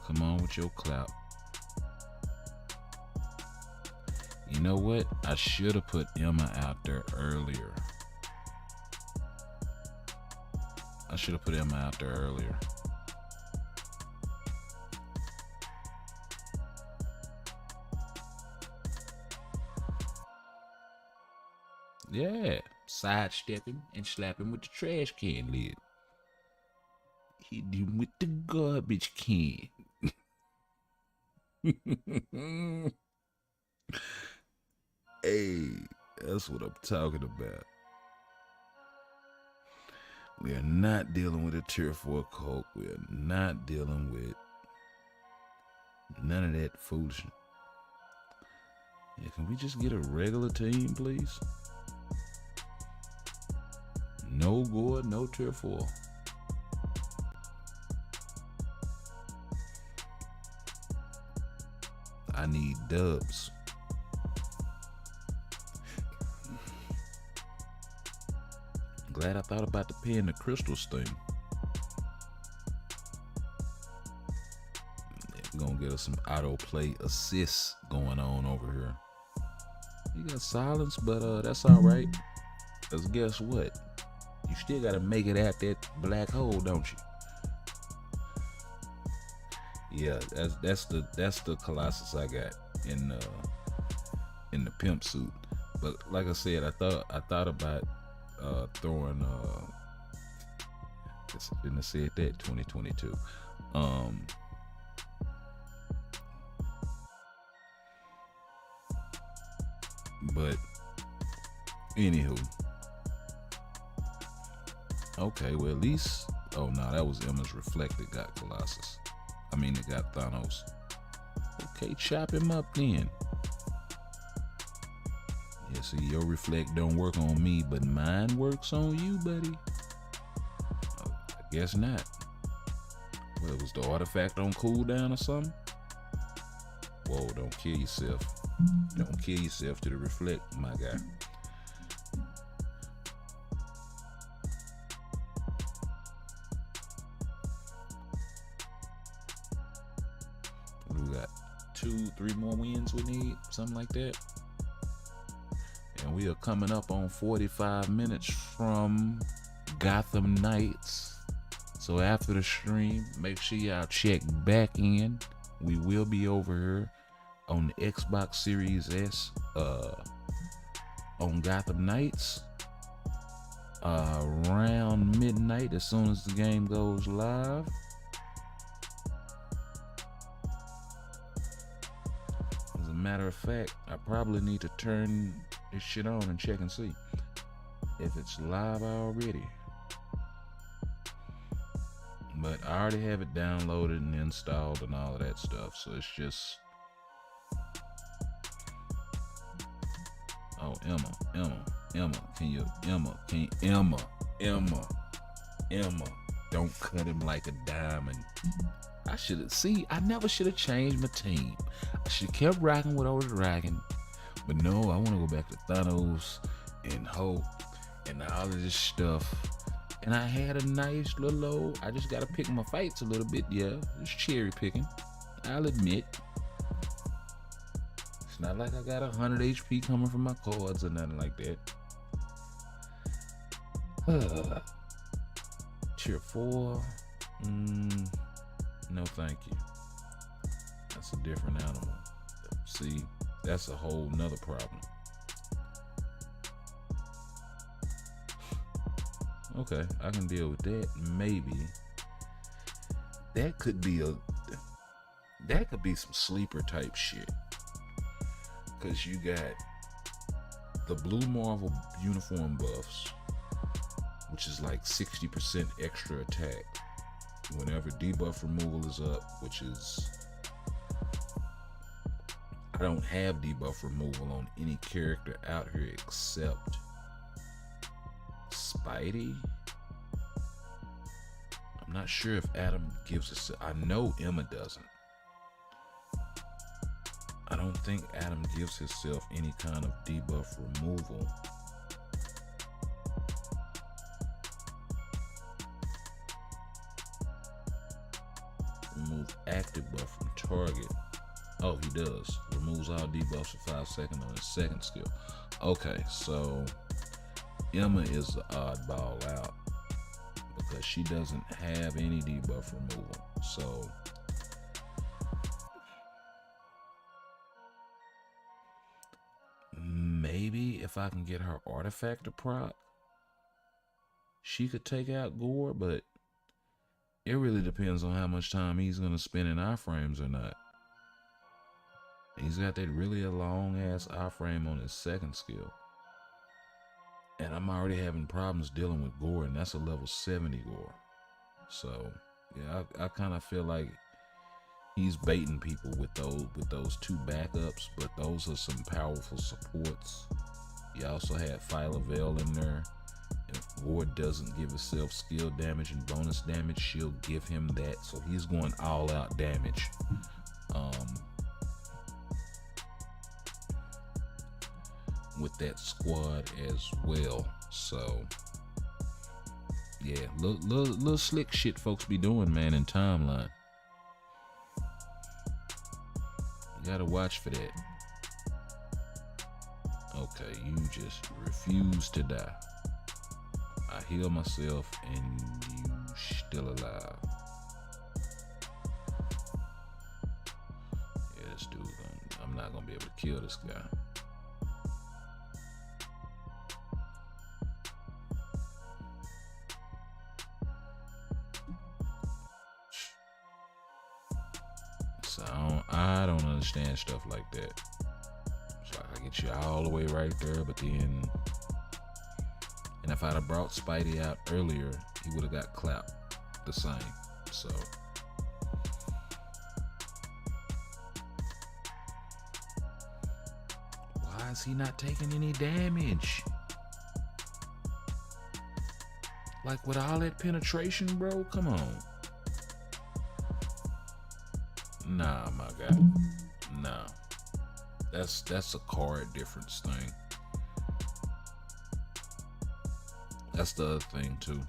Come on with your clout. You know what? I should have put Emma out there earlier. Yeah, sidestepping and slapping with the trash can lid. Hit him with the garbage can. Hey, that's what I'm talking about. We are not dealing with a tier 4 cult. We are not dealing with none of that foolishness. Yeah, can we just get a regular team, please? No gore, no tier 4. I need dubs. Glad I thought about the paying the crystals thing. We're gonna get us some autoplay assists going on over here. You got silence, but that's all right. Cause guess what? You still gotta make it out that black hole, don't you? Yeah, that's the Colossus I got in the pimp suit. But like I said, I thought about throwing I shouldn't have said that, 2022. But anywho. Okay, well at least, oh no, that was Emma's Reflected got Colossus. I mean, it got Thanos. Okay, chop him up then. Yeah, see, your reflect don't work on me, but mine works on you, buddy. I guess not. Well, was the artifact on cooldown or something? Whoa, don't kill yourself. Don't kill yourself to the reflect, my guy. We got 2-3 more wins we need, something like that. And we are coming up on 45 minutes from Gotham Knights. So after the stream, make sure y'all check back in. We will be over here on the Xbox Series S on Gotham Knights around midnight as soon as the game goes live. matter of fact, I probably need to turn this shit on and check and see if it's live already. But I already have it downloaded and installed and all of that stuff, so it's just... Oh, Emma, don't cut him like a diamond. I never should have changed my team. I should have kept rocking with old Dragon. But no, I want to go back to Thanos and Hope and all of this stuff. And I had a nice little old, I just got to pick my fights a little bit, yeah. It's cherry picking, I'll admit. It's not like I got 100 HP coming from my cards or nothing like that. Tier 4, no thank you. That's a different animal. See, that's a whole nother problem. Okay, I can deal with that. Maybe that could be some sleeper type shit. Cause you got the Blue Marvel uniform buffs, which is like 60% extra attack whenever debuff removal is up, which is, I don't have debuff removal on any character out here except Spidey. I'm not sure if Adam gives us, I know Emma doesn't. I don't think Adam gives himself any kind of debuff removal. Remove active buff from target. Oh, he does. Removes all debuffs for 5 seconds on his second skill. Okay, so Emma is the oddball out because she doesn't have any debuff removal. So maybe if I can get her artifact to proc, she could take out Gore, but it really depends on how much time he's going to spend in iframes or not. He's got that really a long ass iframe on his second skill. And I'm already having problems dealing with Gore, and that's a level 70 Gore. So yeah, I kind of feel like he's baiting people with those two backups, but those are some powerful supports. You also had Phyla Veil in there. If Gore doesn't give himself skill damage and bonus damage, she'll give him that. So he's going all out damage. With that squad as well. So yeah, little slick shit folks be doing, man, in timeline. You gotta watch for that. Okay, you just refuse to die. I heal myself and you still alive. Yeah, this dude, I'm not gonna be able to kill this guy. So I don't understand stuff like that. So I get you all the way right there, but then, and if I'd have brought Spidey out earlier, he would have got clapped the same. So why is he not taking any damage? Like with all that penetration, bro? Come on. Nah, my guy. Nah. That's a card difference thing. That's the other thing too.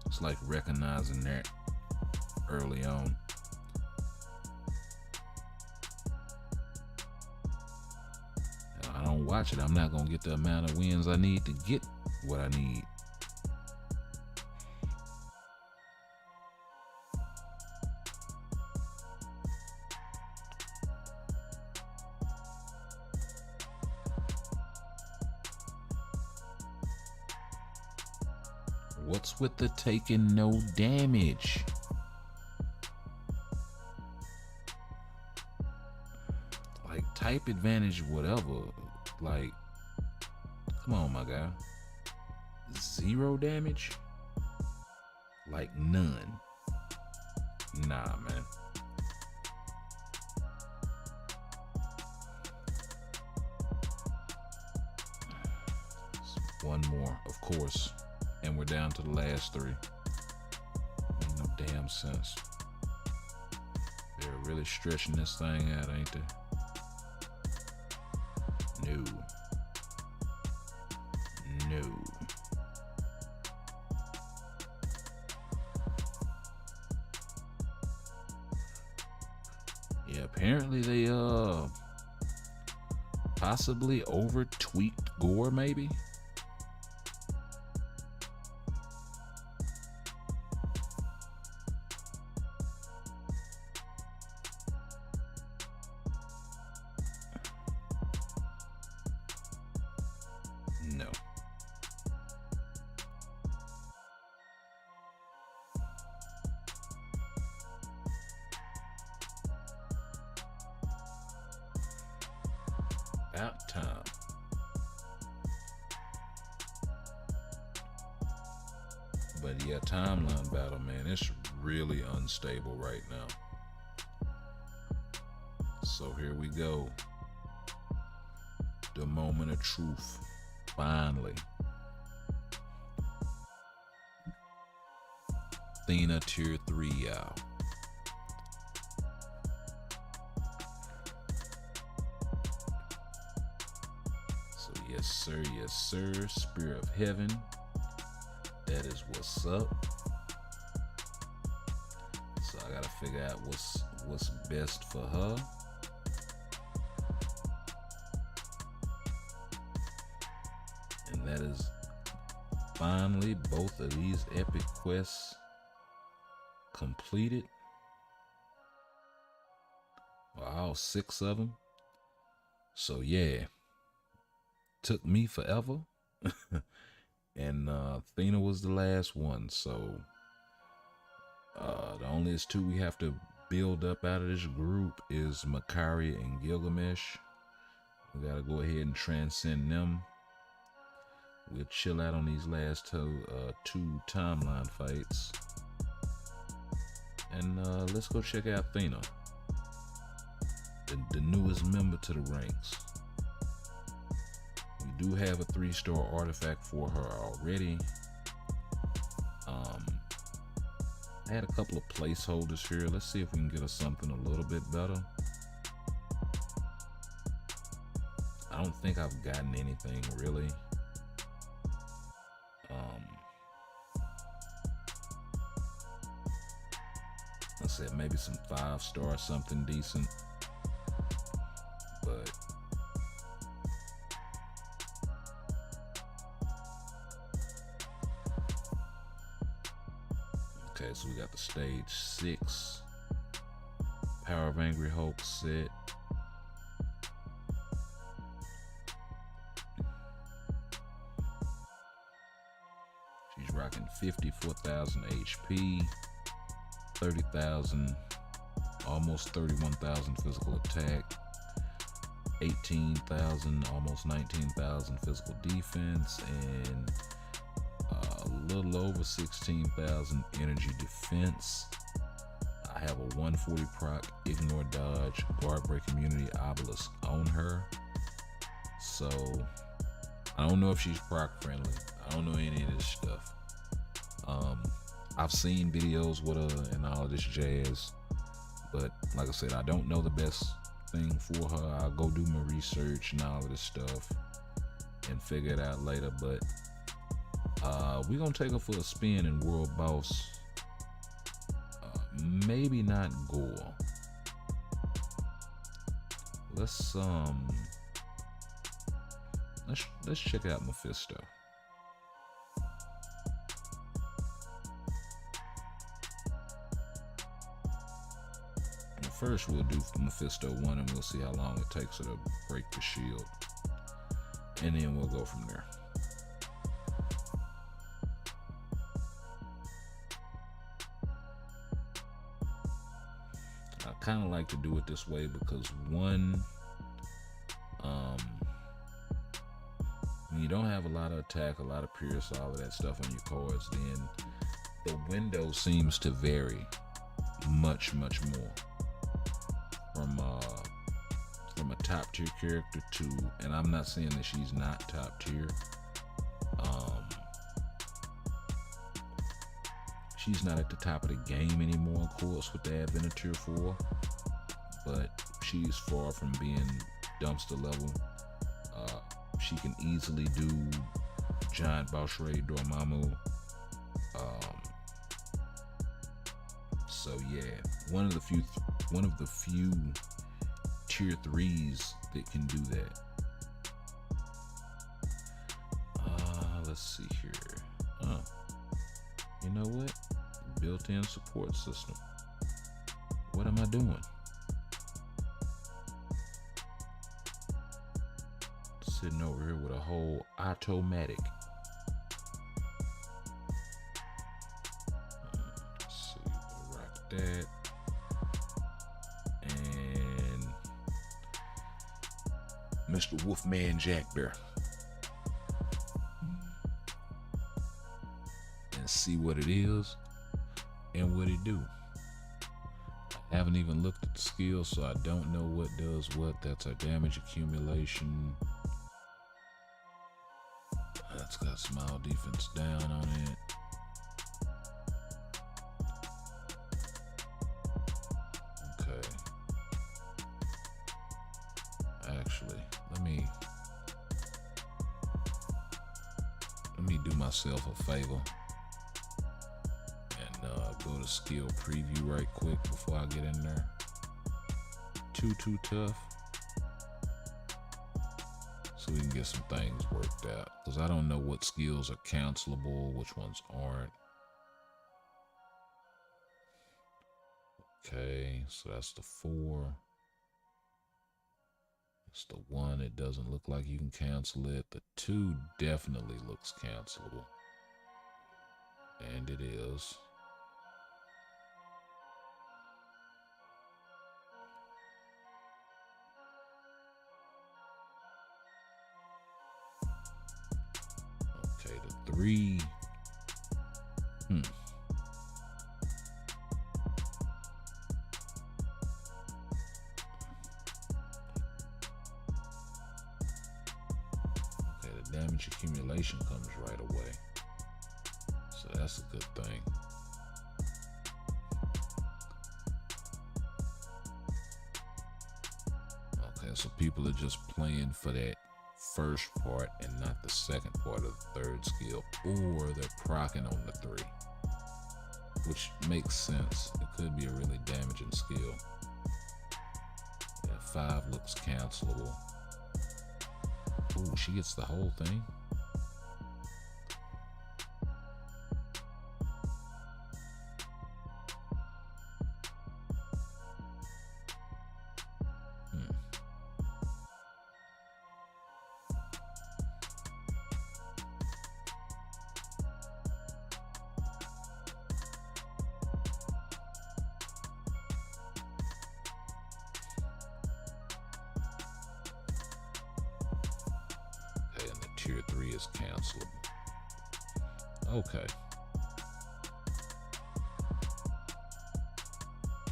It's like recognizing that early on. If I don't watch it, I'm not gonna get the amount of wins I need to get what I need. What's with the taking no damage? type advantage, whatever. Like, come on, my guy. 0 damage? Like none. Nah, man. One more, of course. And we're down to the last 3. Make no damn sense. They're really stretching this thing out, ain't they? No. No. Yeah, apparently they possibly over tweaked Gore, maybe. No. About time. But yeah, timeline battle, man, it's really unstable right now. So here we go. The moment of truth. Finally. Athena tier 3, y'all. So yes sir, Spirit of Heaven. That is what's up. So I gotta figure out what's best for her. And that is finally both of these epic quests completed. Well, all 6 of them. So yeah, took me forever. And Athena was the last one. So the only 2 we have to build up out of this group is Makaria and Gilgamesh. We gotta go ahead and transcend them. We'll chill out on these last 2 timeline fights. And let's go check out Athena, the newest member to the ranks. We do have a 3-star artifact for her already. I had a couple of placeholders here. Let's see if we can get her something a little bit better. I don't think I've gotten anything really. I said maybe some 5-star, something decent. But okay, so we got the stage 6 Power of Angry Hulk set. She's rocking 54,000 HP, 30,000, almost 31,000 physical attack, 18,000, almost 19,000 physical defense, and a little over 16,000 energy defense. I have a 140 proc, ignore dodge, guard break immunity obelisk on her. So I don't know if she's proc friendly. I don't know any of this stuff. I've seen videos with her and all this jazz, but like I said, I don't know the best thing for her. I'll go do my research and all of this stuff and figure it out later. But we're gonna take her for a spin in World Boss. Maybe not Gore. Let's check out Mephisto. First, we'll do Mephisto 1 and we'll see how long it takes her to break the shield. And then we'll go from there. I kind of like to do it this way because 1, you don't have a lot of attack, a lot of pierce, all of that stuff on your cards, then the window seems to vary much more from a top tier character to, and I'm not saying that she's not top tier. She's not at the top of the game anymore, of course, with the advent of tier 4, but she's far from being dumpster level. She can easily do Giant Boss Raid Dormammu. So yeah, one of the few tier 3s that can do that. Let's see here. You know what? Built-in support system. What am I doing? Sitting over here with a whole automatic. Let's see, we'll rock that. And Mr. Wolfman Jack Bear. And see what it is and what it do. I haven't even looked at the skills, so I don't know what does what. That's our damage accumulation. That's got small defense down on it. Okay. Actually, let me do myself a favor and go to skill preview right quick before I get in there. Too tough. So we can get some things worked out, because I don't know what skills are cancelable, which ones aren't. Okay, so that's the 4. It's the 1. It doesn't look like you can cancel it. The 2 definitely looks cancelable. And it is. Okay, the 3. Okay, the damage accumulation comes right away. So that's a good thing. Okay, so people are just playing for that first part and not the second part of the 3rd skill, or they're proccing on the 3, which makes sense. It could be a really damaging skill. Yeah, 5 looks cancelable. Ooh, she gets the whole thing. Tier 3 is cancelable. Okay.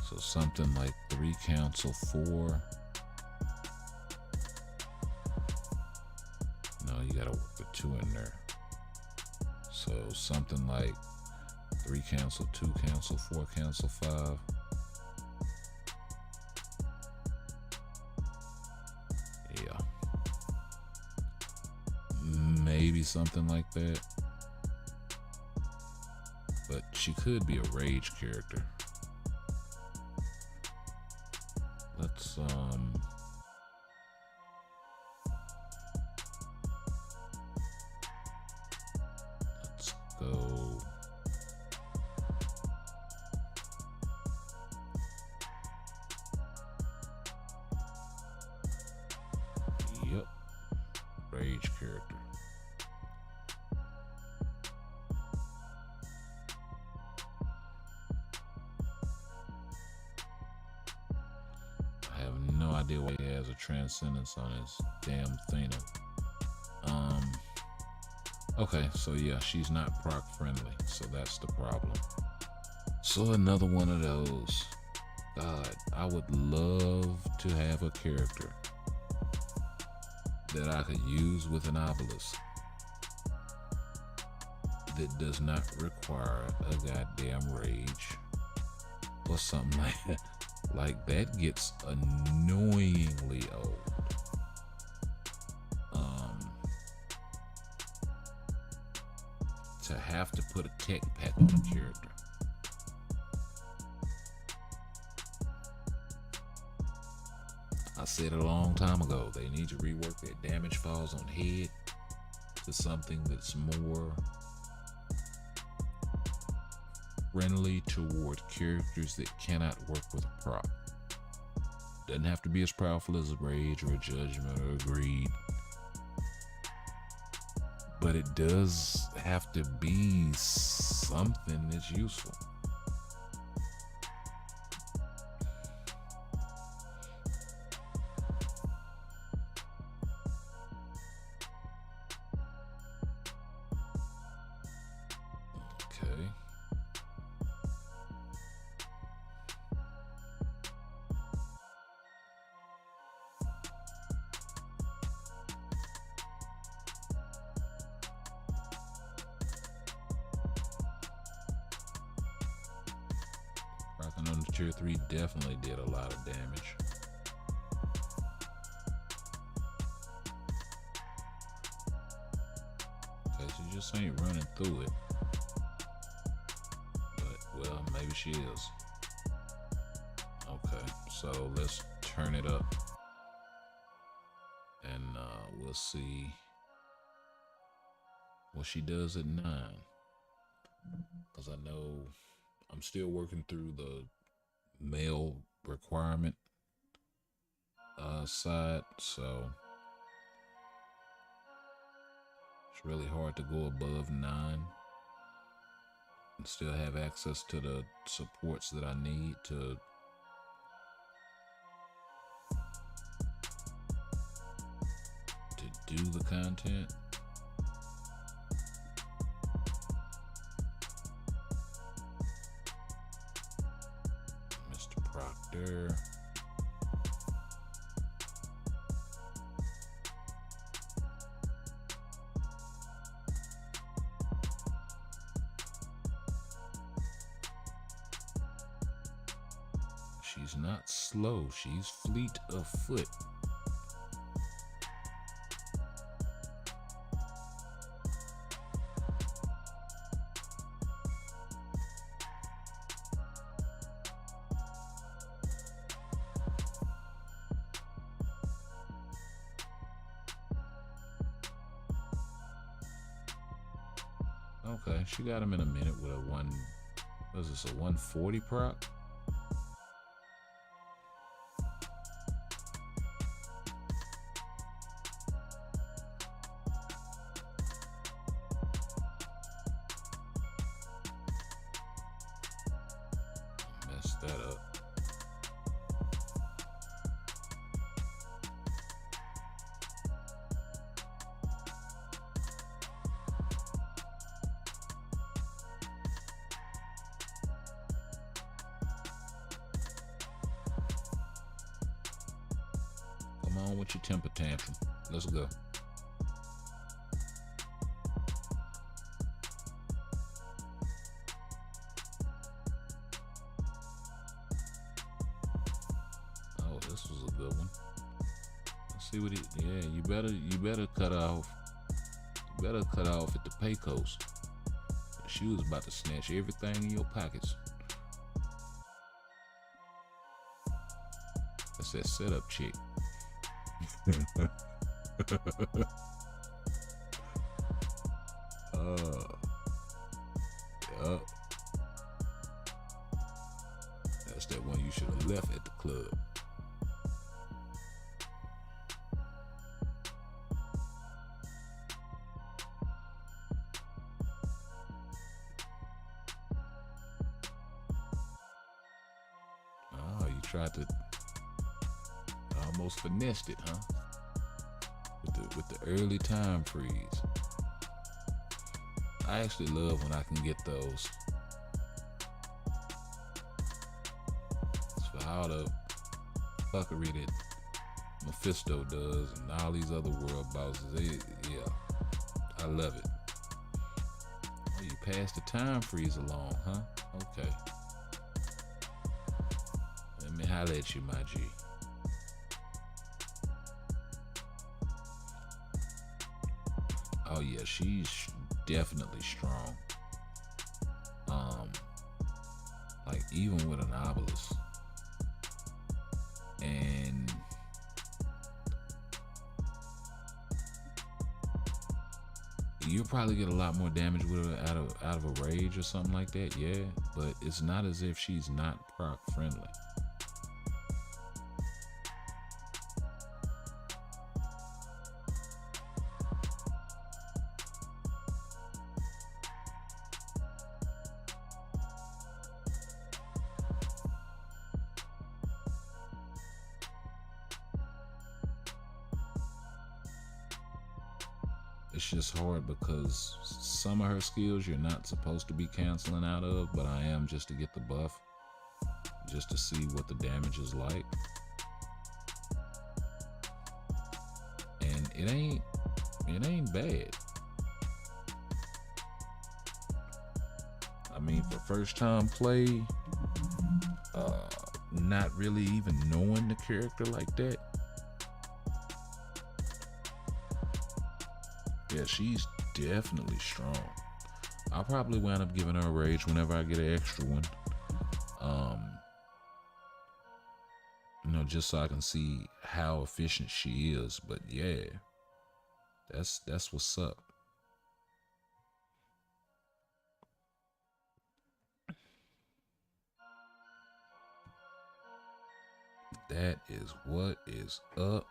So something like 3 cancel 4. No, you gotta work the 2 in there. So something like 3 cancel 2, cancel 4, cancel 5. Yeah. Maybe something like that. But she could be a rage character. Let's go. Yep. Rage character. I have no idea why he has a transcendence on his damn Thena. Okay, so yeah, she's not proc friendly, so that's the problem. So another one of those. God, I would love to have a character that I could use with an obelisk that does not require a goddamn rage or something like that. Like, that gets annoyingly old. To have to put a tech pack on a character. I said it a long time ago. They need to rework that damage falls on head to something that's more friendly toward characters that cannot work with a prop. Doesn't have to be as powerful as a rage or a judgment or a greed, but it does have to be something that's useful. Okay. Rocking on the tier 3 definitely did a lot of damage. Okay, she just ain't running through it. But, well, maybe she is. Okay, so let's turn it up. And we'll see what she does at 9. Because I know I'm still working through the male requirement side, so it's really hard to go above 9 and still have access to the supports that I need to do the content. Mr. Proctor. She's not slow, she's fleet of foot. Okay, she got him in a minute with a what is this, a 140 proc? Messed that up. Come on with your temper tantrum. Let's go. Oh, this was a good one. Let's see what he. Yeah, you better cut off. You better cut off at the Pecos. She was about to snatch everything in your pockets. That's that setup chick. Yup. That's that one you should have left at the club. Oh, you tried to almost finessed it, huh? With the early time freeze. I actually love when I can get those. For all the fuckery that Mephisto does and all these other world bosses, yeah, I love it. Oh, you passed the time freeze along, huh? Okay. Let me holler at you, my G. Oh yeah, she's definitely strong. Like even with an obelisk. And you'll probably get a lot more damage with her out of a rage or something like that, yeah. But it's not as if she's not proc friendly. It's just hard because some of her skills you're not supposed to be canceling out of, but I am just to get the buff, just to see what the damage is like. And it ain't bad. I mean, for first time play, not really even knowing the character like that, yeah, she's definitely strong. I'll probably wind up giving her a rage whenever I get an extra one. Just so I can see how efficient she is. But yeah, that's what's up. That is what is up.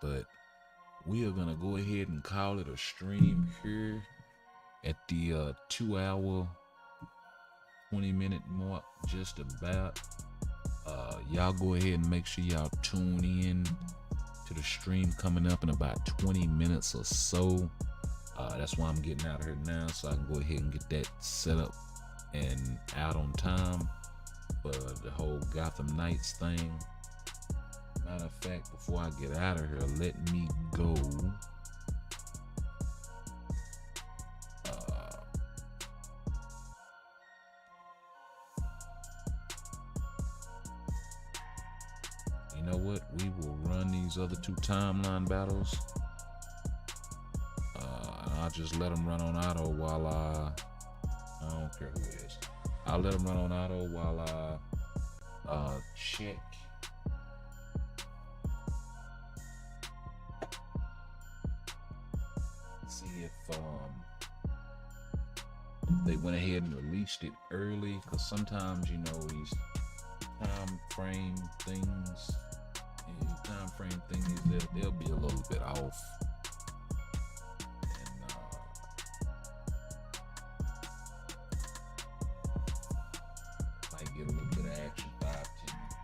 But we are gonna go ahead and call it a stream here at the 2 hour 20-minute mark, just about. Y'all go ahead and make sure y'all tune in to the stream coming up in about 20 minutes or so. That's why I'm getting out of here now, so I can go ahead and get that set up and out on time for the whole Gotham Knights thing. Matter of fact, before I get out of here, let me go. You know what? We will run these other 2 timeline battles. I'll just let them run on auto while I don't care who it is. I'll let them run on auto while I check. See if they went ahead and released it early, because sometimes these time frame things they'll be a little bit off, and might get a little bit of action 5-10 minutes.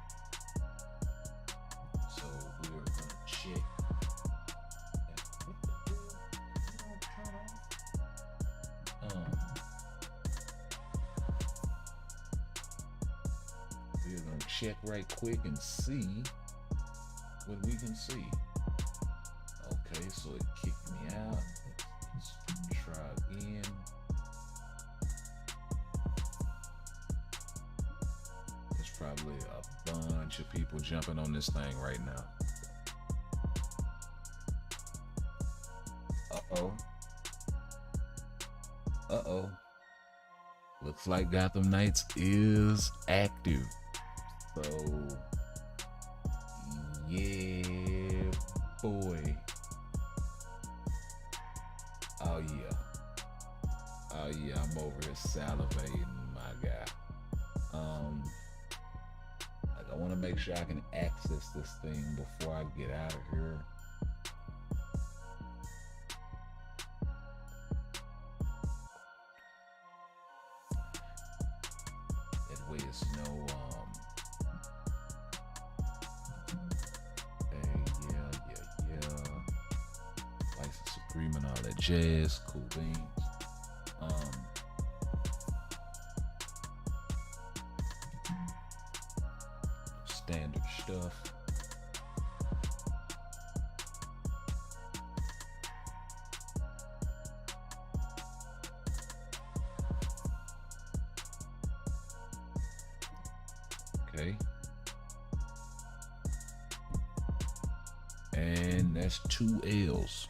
So we're gonna check. We're gonna check right quick and see what we can see. Okay, so it kicked me out. Let's try again. There's probably a bunch of people jumping on this thing right now. Uh-oh. Looks like Gotham Knights is active. So yeah, boy. Oh yeah, I'm over here salivating, my guy. I want to make sure I can access this thing before I get out of here. That way it's no yeah. License agreement, all that jazz, cool beans. stuff. Okay. And that's 2 L's.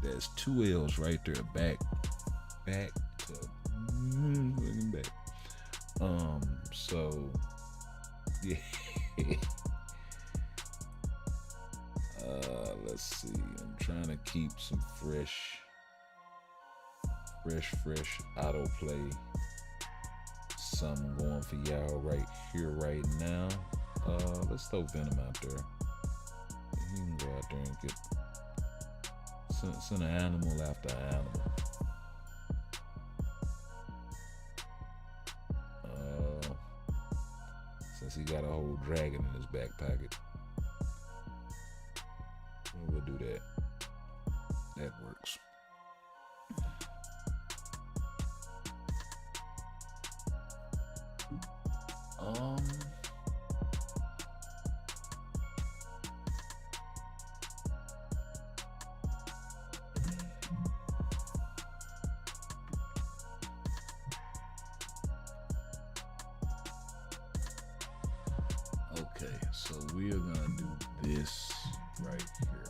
That's 2 L's right there. Back to looking back. So yeah. Let's see. I'm trying to keep some fresh autoplay. Something going for y'all right here, right now. Let's throw Venom out there. He can go out there and get send an animal after an animal. Since he got a whole dragon in his back pocket, we'll do that. That works. Okay, so we are gonna do this right here.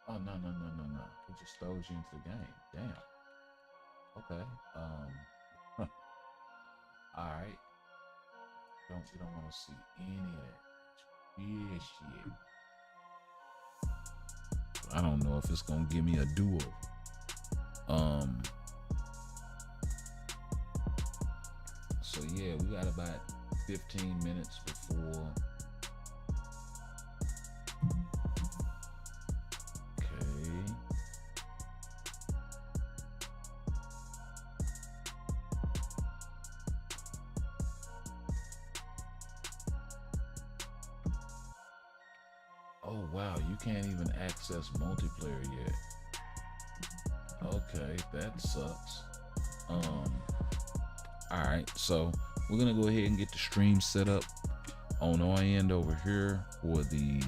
Oh no. He just throws you into the game. Damn. Okay. Alright. We don't want to see any of that. Shit. I don't know if it's gonna give me a duo. So yeah, we got about 15 minutes before. Okay. Oh wow, you can't even access multiplayer yet. Okay, that sucks. Alright, so we're gonna go ahead and get the stream set up on our end over here for the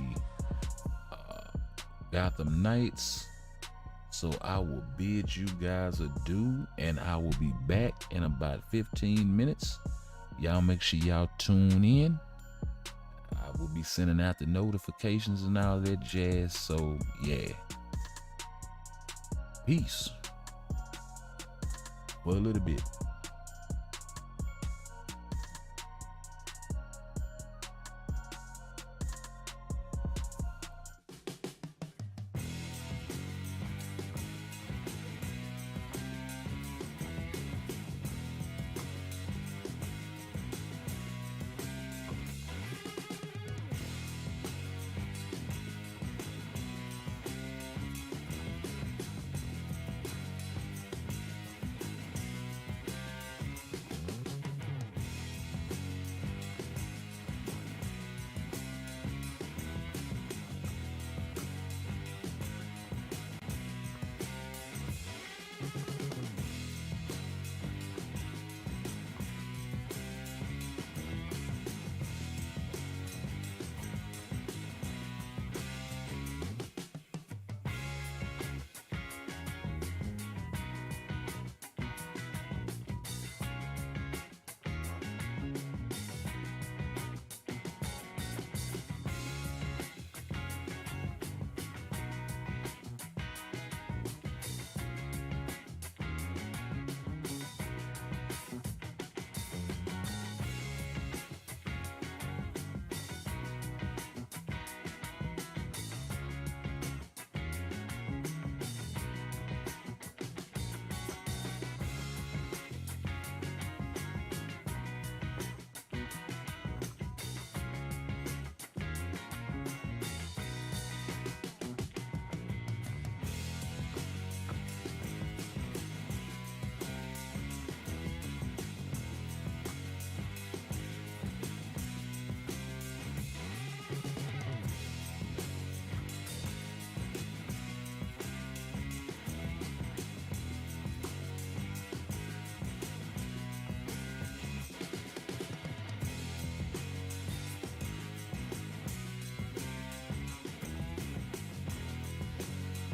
Gotham Knights. So I will bid you guys adieu, and I will be back in about 15 minutes. Y'all make sure y'all tune in. I will be sending out the notifications and all that jazz. So yeah, peace for a little bit.